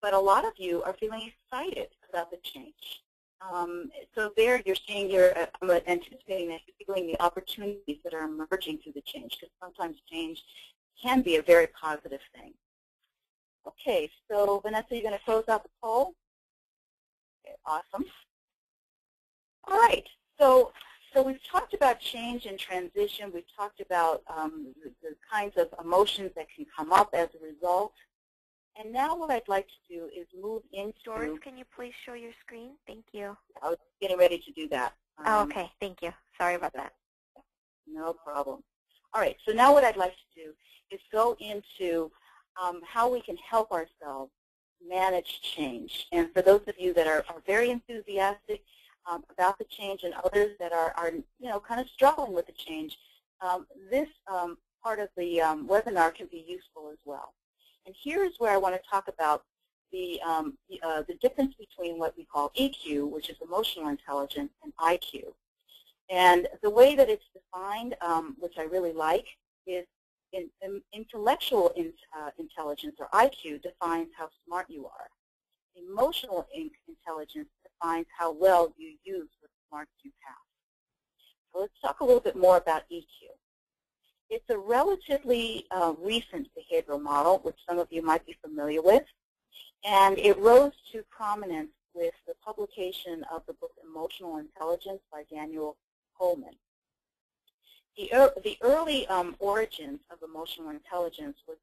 but a lot of you are feeling excited about the change. So there you're seeing I'm anticipating that you're feeling the opportunities that are emerging through the change, because sometimes change can be a very positive thing. Okay, so Vanessa, you're going to close out the poll? Okay, awesome. All right, so we've talked about change and transition. We've talked about the kinds of emotions that can come up as a result. And now what I'd like to do is move into... Doris, can you please show your screen? Thank you. I was getting ready to do that. Oh, okay, thank you. Sorry about that. No problem. All right, so now what I'd like to do is go into how we can help ourselves manage change. And for those of you that are very enthusiastic about the change, and others that are kind of struggling with the change, this part of the webinar can be useful as well. And here's where I want to talk about the difference between what we call EQ, which is emotional intelligence, and IQ. And the way that it's defined, which I really like, is intellectual intelligence, or IQ, defines how smart you are. Emotional intelligence defines how well you use what smarts you have. So let's talk a little bit more about EQ. It's a relatively recent behavioral model, which some of you might be familiar with, and it rose to prominence with the publication of the book Emotional Intelligence by Daniel Coleman. The early origins of emotional intelligence was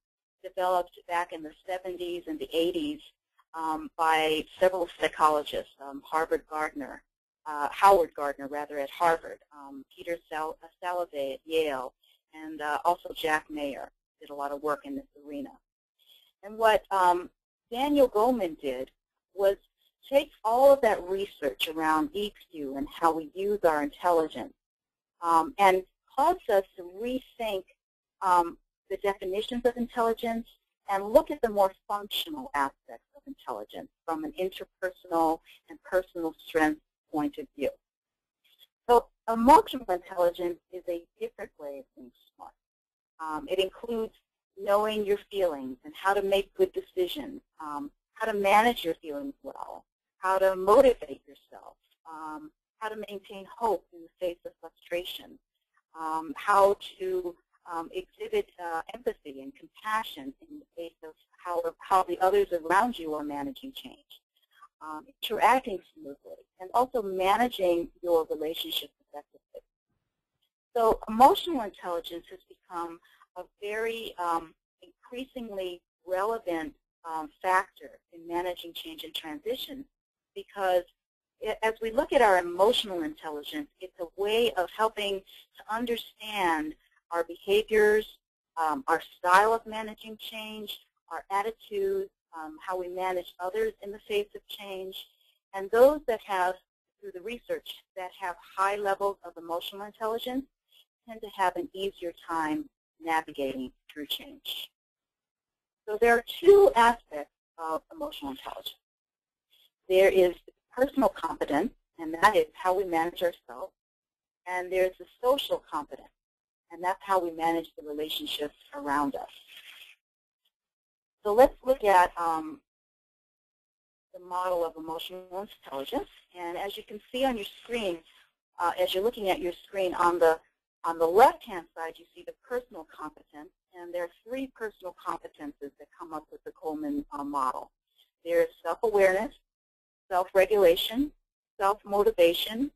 developed back in the 70s and the 80s by several psychologists, Howard Gardner at Harvard, Peter Salovey at Yale, and also Jack Mayer did a lot of work in this arena. And what Daniel Goleman did was take all of that research around EQ and how we use our intelligence and caused us to rethink the definitions of intelligence and look at the more functional aspects of intelligence from an interpersonal and personal strength point of view. So emotional intelligence is a different way of being smart. It includes knowing your feelings and how to make good decisions, how to manage your feelings well, how to motivate yourself, how to maintain hope in the face of frustration, how to exhibit empathy and compassion in the face of how the others around you are managing change, interacting smoothly, and also managing your relationships effectively. So emotional intelligence has become a very increasingly relevant factor in managing change and transition, because as we look at our emotional intelligence, it's a way of helping to understand our behaviors, our style of managing change, our attitudes, how we manage others in the face of change. And those that have, through the research, that have high levels of emotional intelligence tend to have an easier time navigating through change. So there are two aspects of emotional intelligence. There is personal competence, and that is how we manage ourselves. And there's the social competence, and that's how we manage the relationships around us. So let's look at the model of emotional intelligence. And as you can see on your screen, as you're looking at your screen, on the left-hand side, you see the personal competence, and there are three personal competences that come up with the Coleman model. There's self-awareness, self-regulation, self-motivation,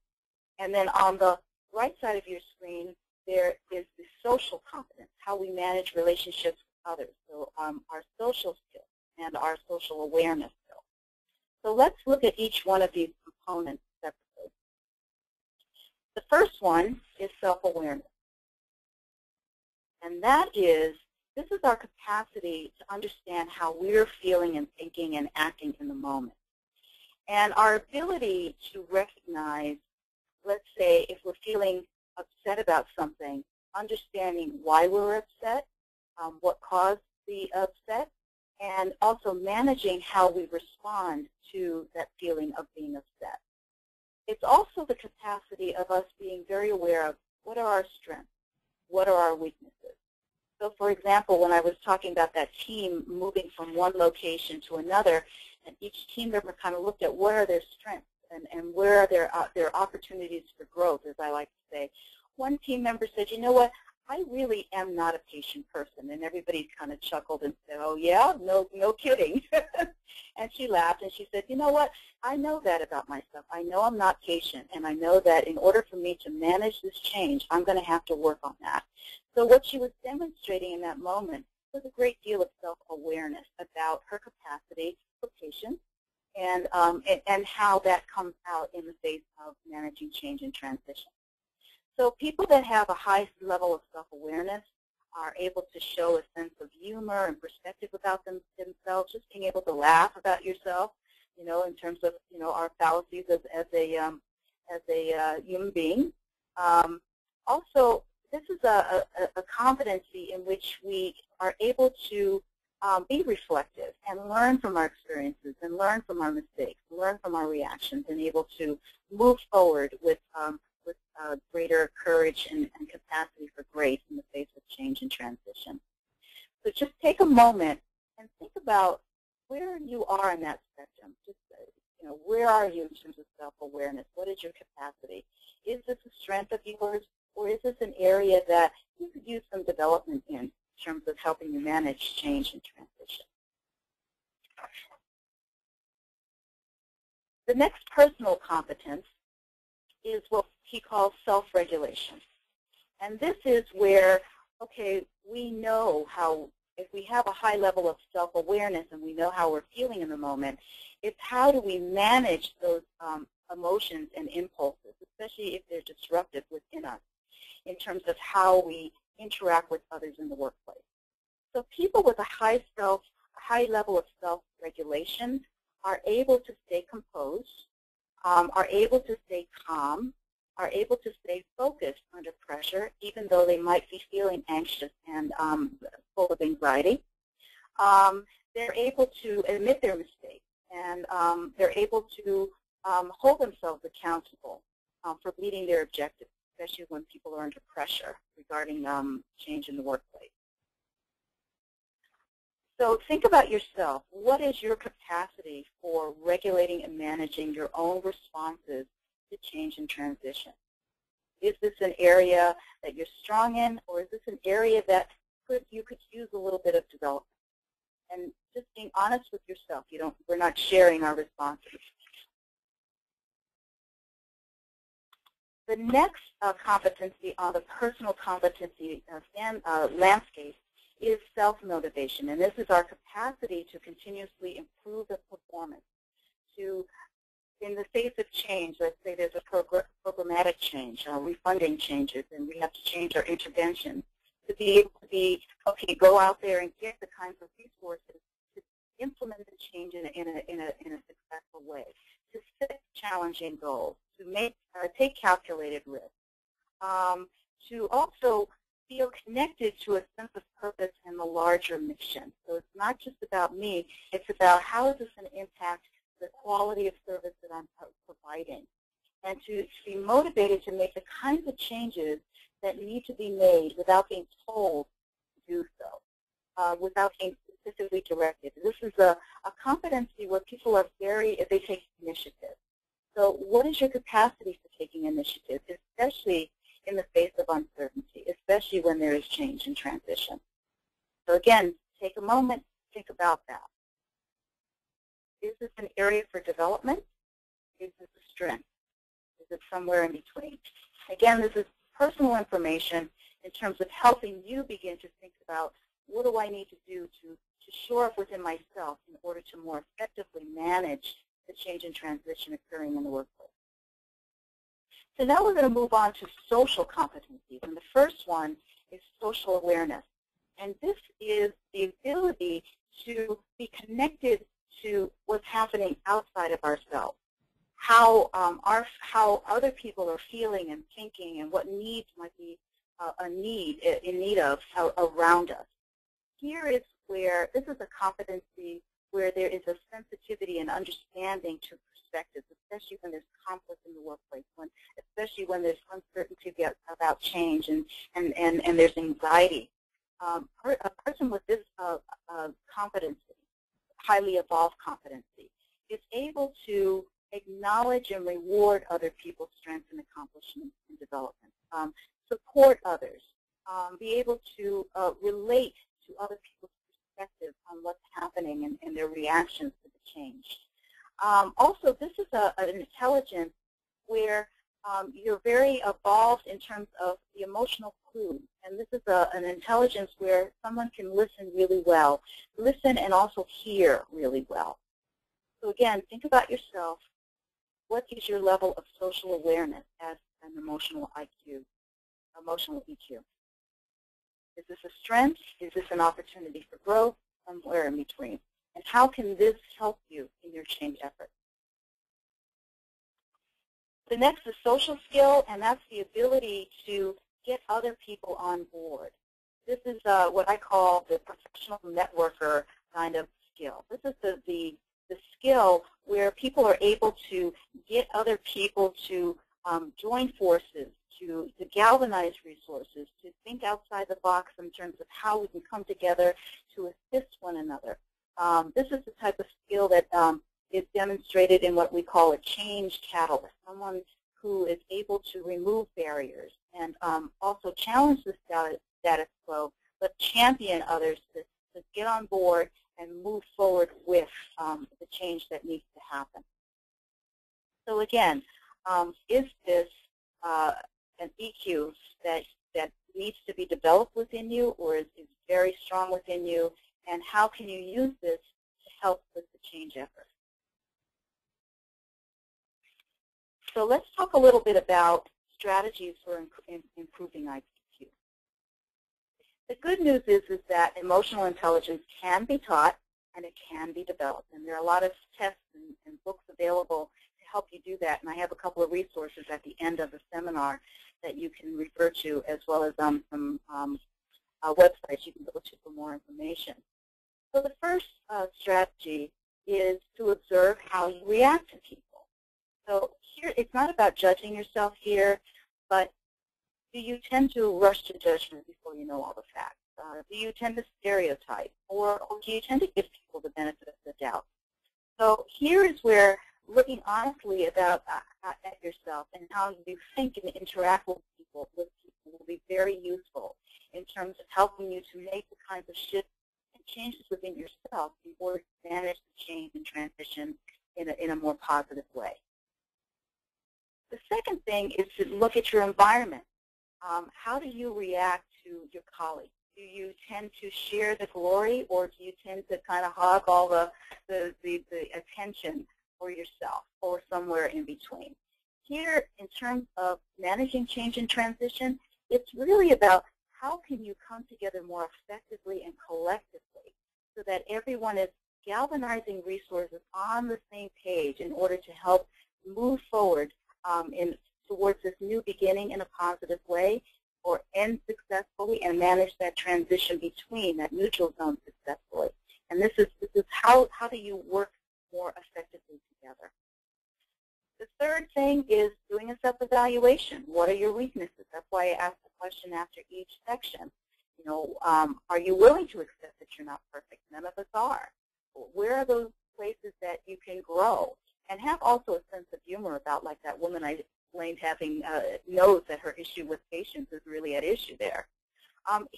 and then on the right side of your screen, there is the social competence, how we manage relationships with others, so our social skills and our social awareness skills. So let's look at each one of these components separately. The first one is self-awareness. And that is, this is our capacity to understand how we're feeling and thinking and acting in the moment. And our ability to recognize, let's say, if we're feeling upset about something, understanding why we're upset, what caused the upset, and also managing how we respond to that feeling of being upset. It's also the capacity of us being very aware of what are our strengths, what are our weaknesses. So, for example, when I was talking about that team moving from one location to another, and each team member kind of looked at what are their strengths and where are their opportunities for growth, as I like to say. One team member said, you know what, I really am not a patient person. And everybody kind of chuckled and said, oh, yeah? No kidding. And she laughed and she said, you know what, I know that about myself. I know I'm not patient, and I know that in order for me to manage this change, I'm going to have to work on that. So what she was demonstrating in that moment was a great deal of self-awareness about her capacity for patience and how that comes out in the face of managing change and transition. So people that have a high level of self-awareness are able to show a sense of humor and perspective about themselves, just being able to laugh about yourself, you know, in terms of, you know, our fallacies as a human being. Also, this is a competency in which we are able to be reflective and learn from our experiences and learn from our mistakes, learn from our reactions, and able to move forward with greater courage and capacity for grace in the face of change and transition. So just take a moment and think about where you are in that spectrum. Just, you know, where are you in terms of self-awareness? What is your capacity? Is this a strength of yours, or is this an area that you could use some development in terms of helping you manage change and transition? The next personal competence is what he calls self-regulation. And this is where, okay, we know how, if we have a high level of self-awareness and we know how we're feeling in the moment, it's how do we manage those emotions and impulses, especially if they're disruptive within us, in terms of how we interact with others in the workplace. So people with a high level of self-regulation are able to stay composed, are able to stay calm, are able to stay focused under pressure, even though they might be feeling anxious and full of anxiety. They're able to admit their mistakes, and they're able to hold themselves accountable for meeting their objectives, especially when people are under pressure regarding change in the workplace. So think about yourself. What is your capacity for regulating and managing your own responses to change and transition? Is this an area that you're strong in, or is this an area that you could use a little bit of development? And just being honest with yourself. We're not sharing our responses. The next competency on the personal competency landscape is self-motivation, and this is our capacity to continuously improve the performance. In the face of change, let's say there's a programmatic change, refunding changes, and we have to change our intervention to be able to okay, go out there and get the kinds of resources to implement the change in a successful way, to set challenging goals, to take calculated risks, to also feel connected to a sense of purpose and the larger mission. So it's not just about me, it's about how is this going to impact the quality of service that I'm providing, and to be motivated to make the kinds of changes that need to be made without being told to do so, without being specifically directed. This is a competency where people are they take initiative. So what is your capacity for taking initiative, especially in the face of uncertainty, especially when there is change and transition? So again, take a moment, think about that. Is this an area for development? Is this a strength? Is it somewhere in between? Again, this is personal information in terms of helping you begin to think about what do I need to do to shore up within myself in order to more effectively manage the change and transition occurring in the workplace. So now we're going to move on to social competencies. And the first one is social awareness. And this is the ability to be connected to what's happening outside of ourselves, how other people are feeling and thinking, and what needs might be in need of around us. Here is where this is a competency where there is a sensitivity and understanding to perspectives, especially when there's conflict in the workplace, especially when there's uncertainty about change and there's anxiety. A person with this competency, highly evolved competency, is able to acknowledge and reward other people's strengths and accomplishments and development, support others, be able to relate to other people's perspectives on what's happening and their reactions to the change. Also, this is an intelligence where you're very evolved in terms of the emotional clues. And this is an intelligence where someone can listen really well, listen and also hear really well. So again, think about yourself. What is your level of social awareness as an emotional IQ, emotional EQ? Is this a strength? Is this an opportunity for growth? Somewhere in between. And how can this help you in your change effort? The next is social skill, and that's the ability to get other people on board. This is what I call the professional networker kind of skill. This is the skill where people are able to get other people to join forces, to galvanize resources, to think outside the box in terms of how we can come together to assist one another. This is the type of skill that is demonstrated in what we call a change catalyst, someone who is able to remove barriers and also challenge the status quo, but champion others to get on board and move forward with the change that needs to happen. So again, is this an EQ that needs to be developed within you, or is very strong within you, and how can you use this to help with the change effort? So let's talk a little bit about strategies for improving IQ. The good news is that emotional intelligence can be taught and it can be developed. And there are a lot of tests and books available to help you do that. And I have a couple of resources at the end of the seminar that you can refer to, as well as some websites you can go to for more information. So the first strategy is to observe how you react to people. So here, it's not about judging yourself here, but do you tend to rush to judgment before you know all the facts? Do you tend to stereotype, or do you tend to give people the benefit of the doubt? So here is where looking honestly about at yourself and how you think and interact with people will be very useful in terms of helping you to make the kinds of shifts and changes within yourself in order to manage the change and transition in a more positive way. The second thing is to look at your environment. How do you react to your colleagues? Do you tend to share the glory, or do you tend to kind of hog all the attention for yourself, or somewhere in between? Here, in terms of managing change and transition, it's really about how can you come together more effectively and collectively so that everyone is galvanizing resources on the same page in order to help move forward towards this new beginning in a positive way, or end successfully and manage that transition between that neutral zone successfully. And this is how do you work more effectively together. The third thing is doing a self-evaluation. What are your weaknesses? That's why I ask the question after each section. You know, are you willing to accept that you're not perfect? None of us are. Where are those places that you can grow? And have also a sense of humor about, like that woman I explained having knows that her issue with patience is really at issue there.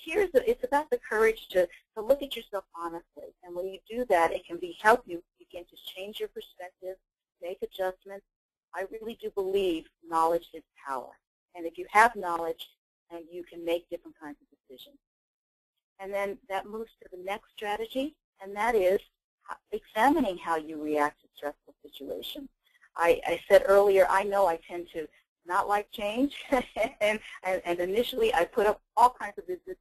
It's about the courage to look at yourself honestly. And when you do that, it can help you begin to change your perspective, make adjustments. I really do believe knowledge is power. And if you have knowledge, then you can make different kinds of decisions. And then that moves to the next strategy, and that is examining how you react to stressful situations. I said earlier, I know I tend to not like change, and initially I put up all kinds of resistance.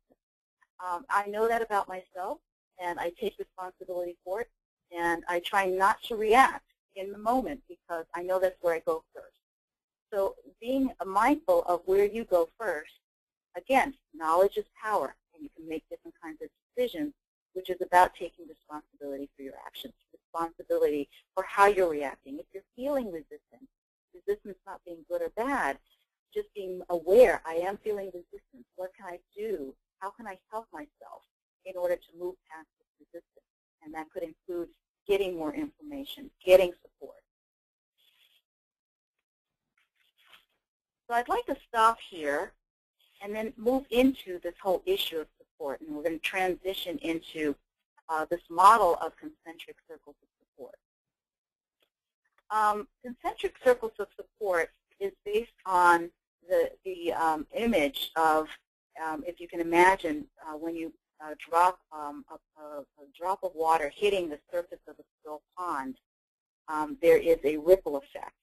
I know that about myself, and I take responsibility for it, and I try not to react in the moment because I know that's where I go first. So being mindful of where you go first, again, knowledge is power, and you can make different kinds of decisions, which is about taking responsibility for your actions, responsibility for how you're reacting. If you're feeling resistance not being good or bad, just being aware, I am feeling resistance. What can I do? How can I help myself in order to move past this resistance? And that could include getting more information, getting support. So I'd like to stop here and then move into this whole issue of support. And we're going to transition into this model of concentric circles of support. Concentric circles of support is based on the image of, if you can imagine, when you drop a drop of water hitting the surface of a still pond, there is a ripple effect.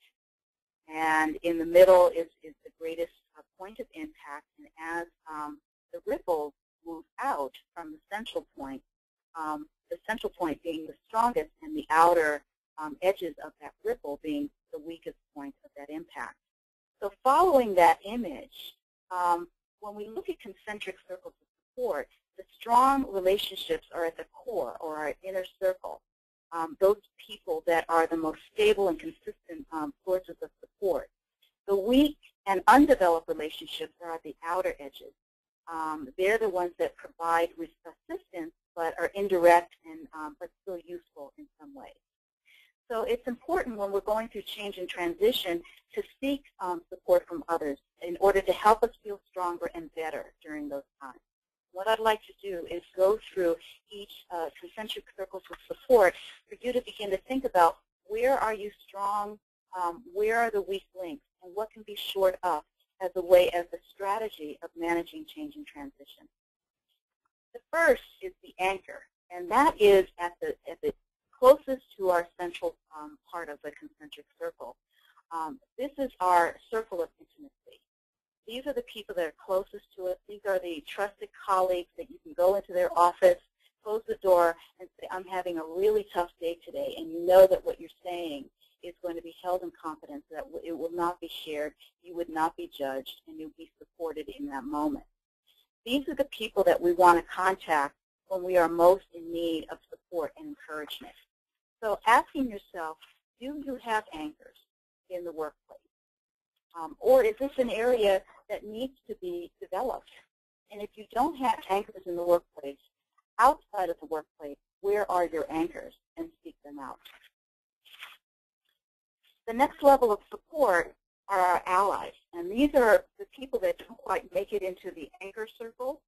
And in the middle is the greatest point of impact. And as the ripples move out from the central point being the strongest and the outer edges of that ripple being the weakest point of that impact. So following that image, when we look at concentric circles of support, the strong relationships are at the core, or our inner circle. Those people that are the most stable and consistent sources of support. The weak and undeveloped relationships are at the outer edges. They're the ones that provide assistance but are indirect and but still useful in some ways. So it's important when we're going through change and transition to seek support from others in order to help us feel stronger and better during those times. What I'd like to do is go through each concentric circles of support for you to begin to think about where are you strong, where are the weak links, and what can be shored up as a way, as a strategy of managing change and transition. The first is the anchor, and that is at the closest to our central part of the concentric circle. This is our circle of intimacy. These are the people that are closest to us. These are the trusted colleagues that you can go into their office, close the door, and say, I'm having a really tough day today, and you know that what you're saying is going to be held in confidence, that it will not be shared, you would not be judged, and you'll be supported in that moment. These are the people that we want to contact when we are most in need of support and encouragement. So asking yourself, do you have anchors in the workplace? Or is this an area that needs to be developed? And if you don't have anchors in the workplace, outside of the workplace, where are your anchors? And seek them out. The next level of support are our allies. And these are the people that don't quite make it into the anchor circle,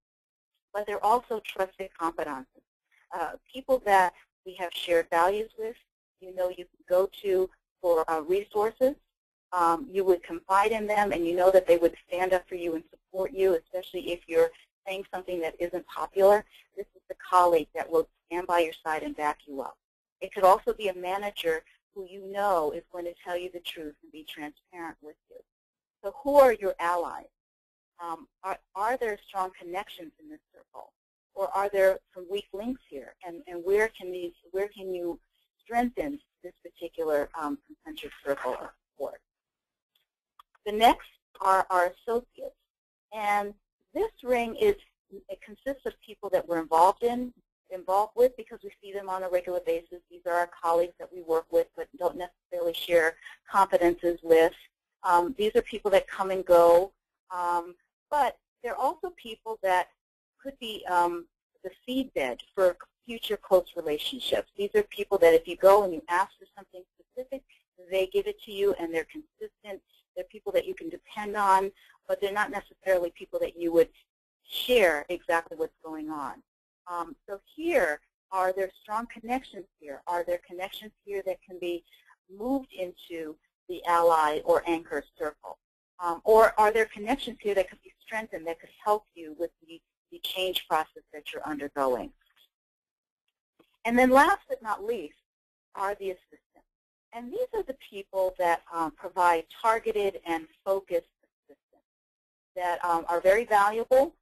but they're also trusted confidants. People that we have shared values with, you know you can go to for resources. You would confide in them, and you know that they would stand up for you and support you, especially if you're saying something that isn't popular. This is the colleague that will stand by your side and back you up. It could also be a manager who you know is going to tell you the truth and be transparent with you. So who are your allies? Are there strong connections in this circle? Or are there some weak links here? And where can you strengthen this particular concentric circle of support? The next are our associates. And this ring it consists of people that we're involved with because we see them on a regular basis. These are our colleagues that we work with but don't necessarily share confidences with. These are people that come and go. But they're also people that could be the seedbed for future close relationships. These are people that if you go and you ask for something specific, they give it to you and they're consistent. They're people that you can depend on, but they're not necessarily people that you would share exactly what's going on. So here, are there strong connections here? Are there connections here that can be moved into the ally or anchor circle? Or are there connections here that could be strengthened, that could help you with the change process that you're undergoing? And then last but not least are the assistants. And these are the people that provide targeted and focused assistance that are very valuable,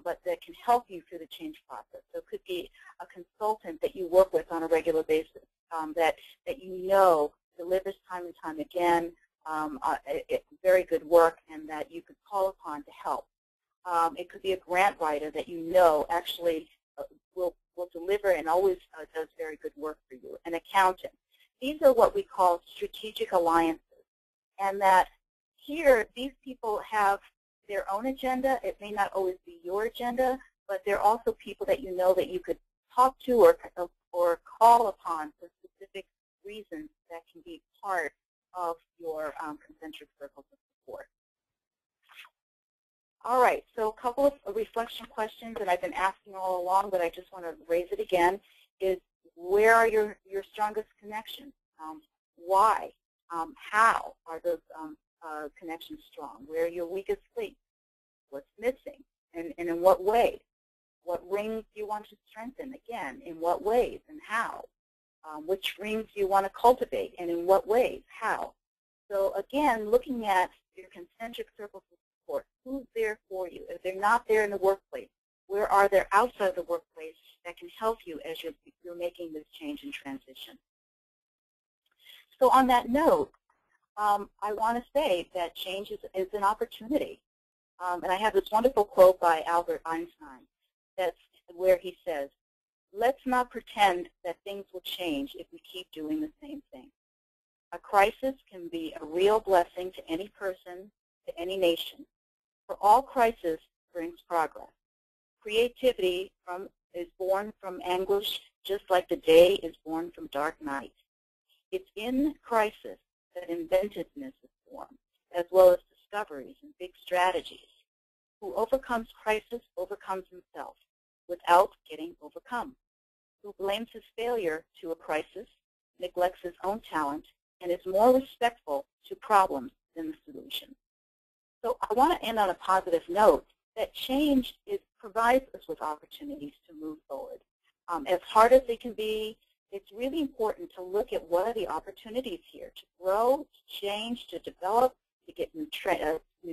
but that can help you through the change process. So it could be a consultant that you work with on a regular basis that you know delivers time and time again, very good work, and that you could call upon to help. It could be a grant writer that you know actually will deliver and always does very good work for you, an accountant. These are what we call strategic alliances, and that here these people have their own agenda. It may not always be your agenda, but they're also people that you know that you could talk to or call upon for specific reasons that can be part of your concentric circles of support. All right, so a couple of reflection questions that I've been asking all along, but I just want to raise it again, is where are your strongest connections? Why? How are those connections strong? Where are your weakest links? What's missing? And in what ways? What rings do you want to strengthen? Again, in what ways and how? Which rings do you want to cultivate, and in what ways? How? So again, looking at your concentric circles of support, who's there for you? If they're not there in the workplace, where are they outside the workplace that can help you as you're making this change and transition? So on that note, I want to say that change is an opportunity. And I have this wonderful quote by Albert Einstein that's where he says, "Let's not pretend that things will change if we keep doing the same thing. A crisis can be a real blessing to any person, to any nation. For all crisis brings progress. Creativity is born from anguish, just like the day is born from dark night. It's in crisis that inventiveness is born, as well as discoveries and big strategies. Who overcomes crisis overcomes himself without getting overcome. Who blames his failure to a crisis, neglects his own talent, and is more respectful to problems than the solution." So I want to end on a positive note that change provides us with opportunities to move forward. As hard as they can be, it's really important to look at what are the opportunities here to grow, to change, to develop, to get new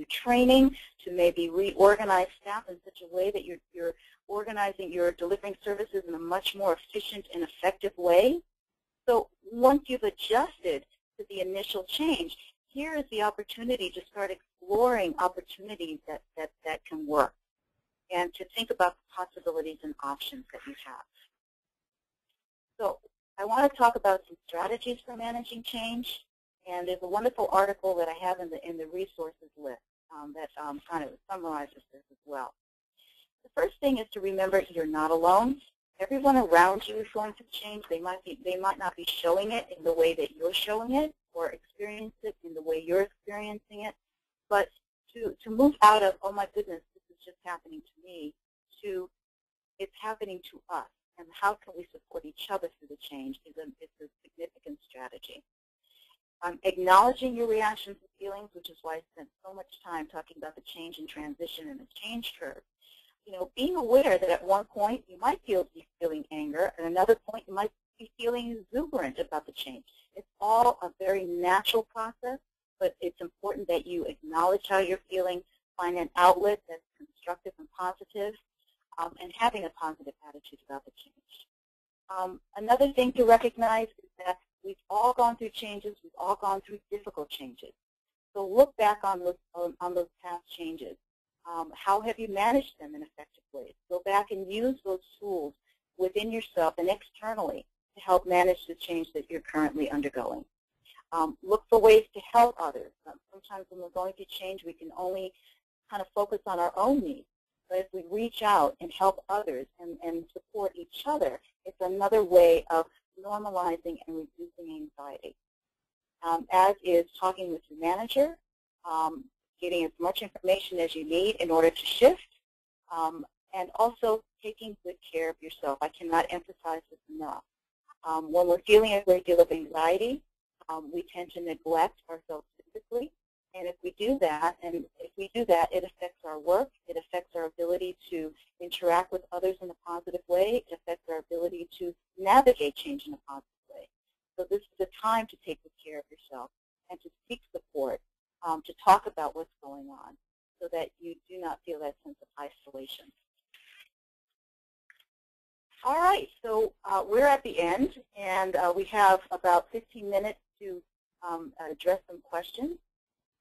training, to maybe reorganize staff in such a way that you're organizing, you're delivering services in a much more efficient and effective way. So once you've adjusted to the initial change, here is the opportunity to start exploring opportunities that can work and to think about the possibilities and options that you have. So I want to talk about some strategies for managing change, and there's a wonderful article that I have in the resources list that kind of summarizes this as well. The first thing is to remember you're not alone. Everyone around you is going to change. They might not be showing it in the way that you're showing it or experience it in the way you're experiencing it, but to move out of, oh my goodness, this is just happening to me, to it's happening to us, and how can we support each other through the change is a significant strategy. Acknowledging your reactions and feelings, which is why I spent so much time talking about the change and transition and the change curve. You know, being aware that at one point you might be feeling anger, and another point you might be feeling exuberant about the change. It's all a very natural process, but it's important that you acknowledge how you're feeling, find an outlet that's constructive and positive, and having a positive attitude about the change. Another thing to recognize is that we've all gone through changes. We've all gone through difficult changes. So look back on those past changes. How have you managed them in effective ways? Go back and use those tools within yourself and externally to help manage the change that you're currently undergoing. Look for ways to help others. Sometimes when we're going through change, we can only kind of focus on our own needs. But if we reach out and help others and support each other, it's another way of normalizing and reducing anxiety. As is talking with your manager, getting as much information as you need in order to shift, and also taking good care of yourself. I cannot emphasize this enough. When we're feeling a great deal of anxiety, we tend to neglect ourselves physically, and if we do that, it affects our work, it affects our ability to interact with others in a positive way, it affects our ability to navigate change in a positive way. So this is a time to take good care of yourself and to seek support, to talk about what's going on so that you do not feel that sense of isolation. All right, so we're at the end, and we have about 15 minutes to address some questions.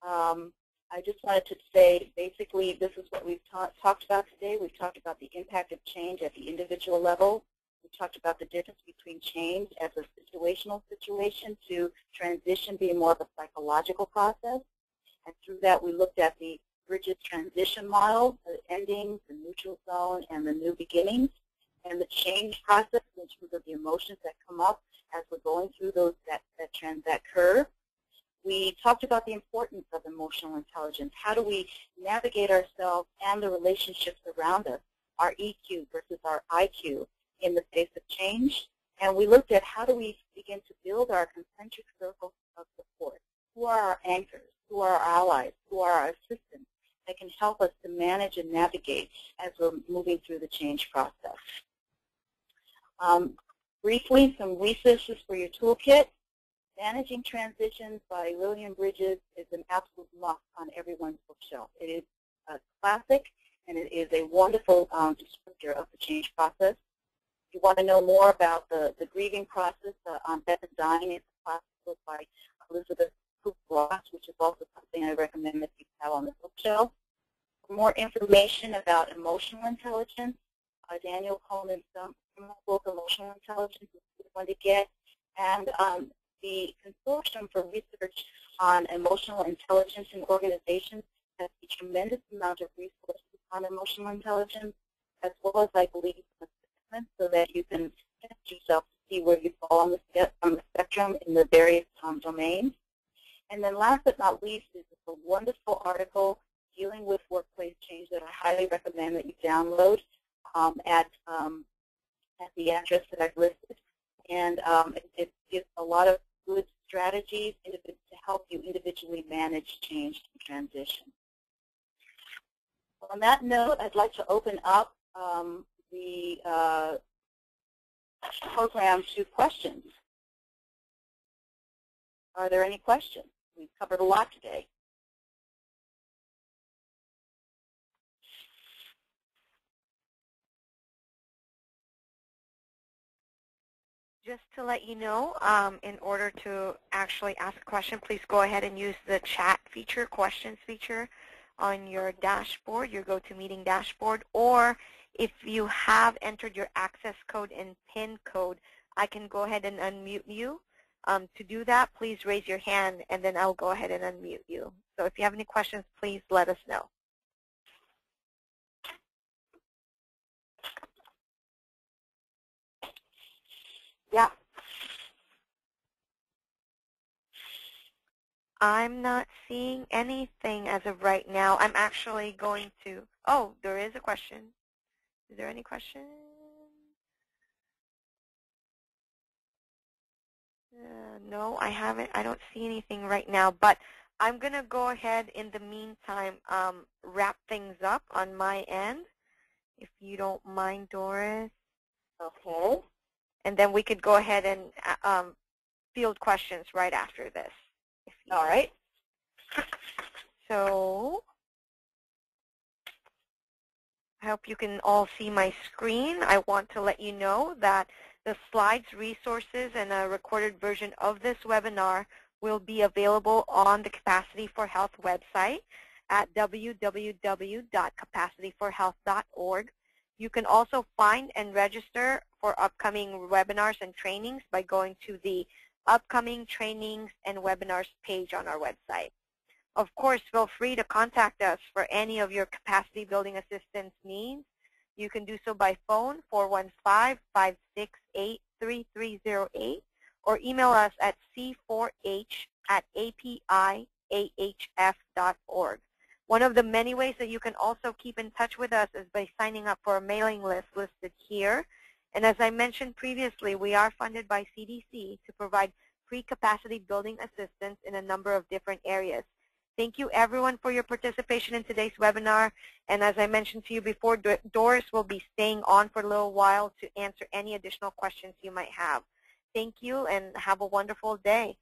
I just wanted to say, basically, this is what we've talked about today. We've talked about the impact of change at the individual level. We talked about the difference between change as a situational situation to transition being more of a psychological process. And through that, we looked at the Bridges transition model, the endings, the neutral zone, and the new beginnings, and the change process in terms of the emotions that come up as we're going through that curve. We talked about the importance of emotional intelligence. How do we navigate ourselves and the relationships around us, our EQ versus our IQ in the face of change? And we looked at how do we begin to build our concentric circles of support. Who are our anchors? Who are our allies? Who are our assistants that can help us to manage and navigate as we're moving through the change process? Briefly, some resources for your toolkit. Managing Transitions by William Bridges is an absolute must on everyone's bookshelf. It is a classic, and it is a wonderful descriptor of the change process. If you want to know more about the grieving process on death and dying, it's a classic book by Elizabeth Kubler-Ross, which is also something I recommend that you have on the bookshelf. For more information about emotional intelligence, Daniel Coleman's book, Emotional Intelligence, is a good one to get. And the Consortium for Research on Emotional Intelligence in Organizations has a tremendous amount of resources on emotional intelligence, as well as, I believe, assessments so that you can test yourself to see where you fall on the spectrum in the various domains. And then last but not least is a wonderful article dealing with workplace change that I highly recommend that you download at the address that I've listed. And it gives a lot of good strategies to help you individually manage change and transition. On that note, I'd like to open up the program to questions. Are there any questions? We've covered a lot today. Just to let you know, in order to actually ask a question, please go ahead and use the chat feature, questions feature on your dashboard, your GoToMeeting dashboard, or if you have entered your access code and PIN code, I can go ahead and unmute you. To do that, please raise your hand, and then I'll go ahead and unmute you. So if you have any questions, please let us know. Yeah. I'm not seeing anything as of right now. I'm actually going to, oh, there is a question. Is there any question? No, I haven't. I don't see anything right now, but I'm going to go ahead in the meantime, wrap things up on my end, if you don't mind, Doris. Okay. And then we could go ahead and field questions right after this. All right. So I hope you can all see my screen. I want to let you know that the slides, resources, and a recorded version of this webinar will be available on the Capacity for Health website at www.capacityforhealth.org. You can also find and register for upcoming webinars and trainings by going to the upcoming trainings and webinars page on our website. Of course, feel free to contact us for any of your capacity building assistance needs. You can do so by phone, 415-568-3308, or email us at c4h@apiahf.org. One of the many ways that you can also keep in touch with us is by signing up for a mailing list listed here. And as I mentioned previously, we are funded by CDC to provide free capacity building assistance in a number of different areas. Thank you, everyone, for your participation in today's webinar. And as I mentioned to you before, Doris will be staying on for a little while to answer any additional questions you might have. Thank you and have a wonderful day.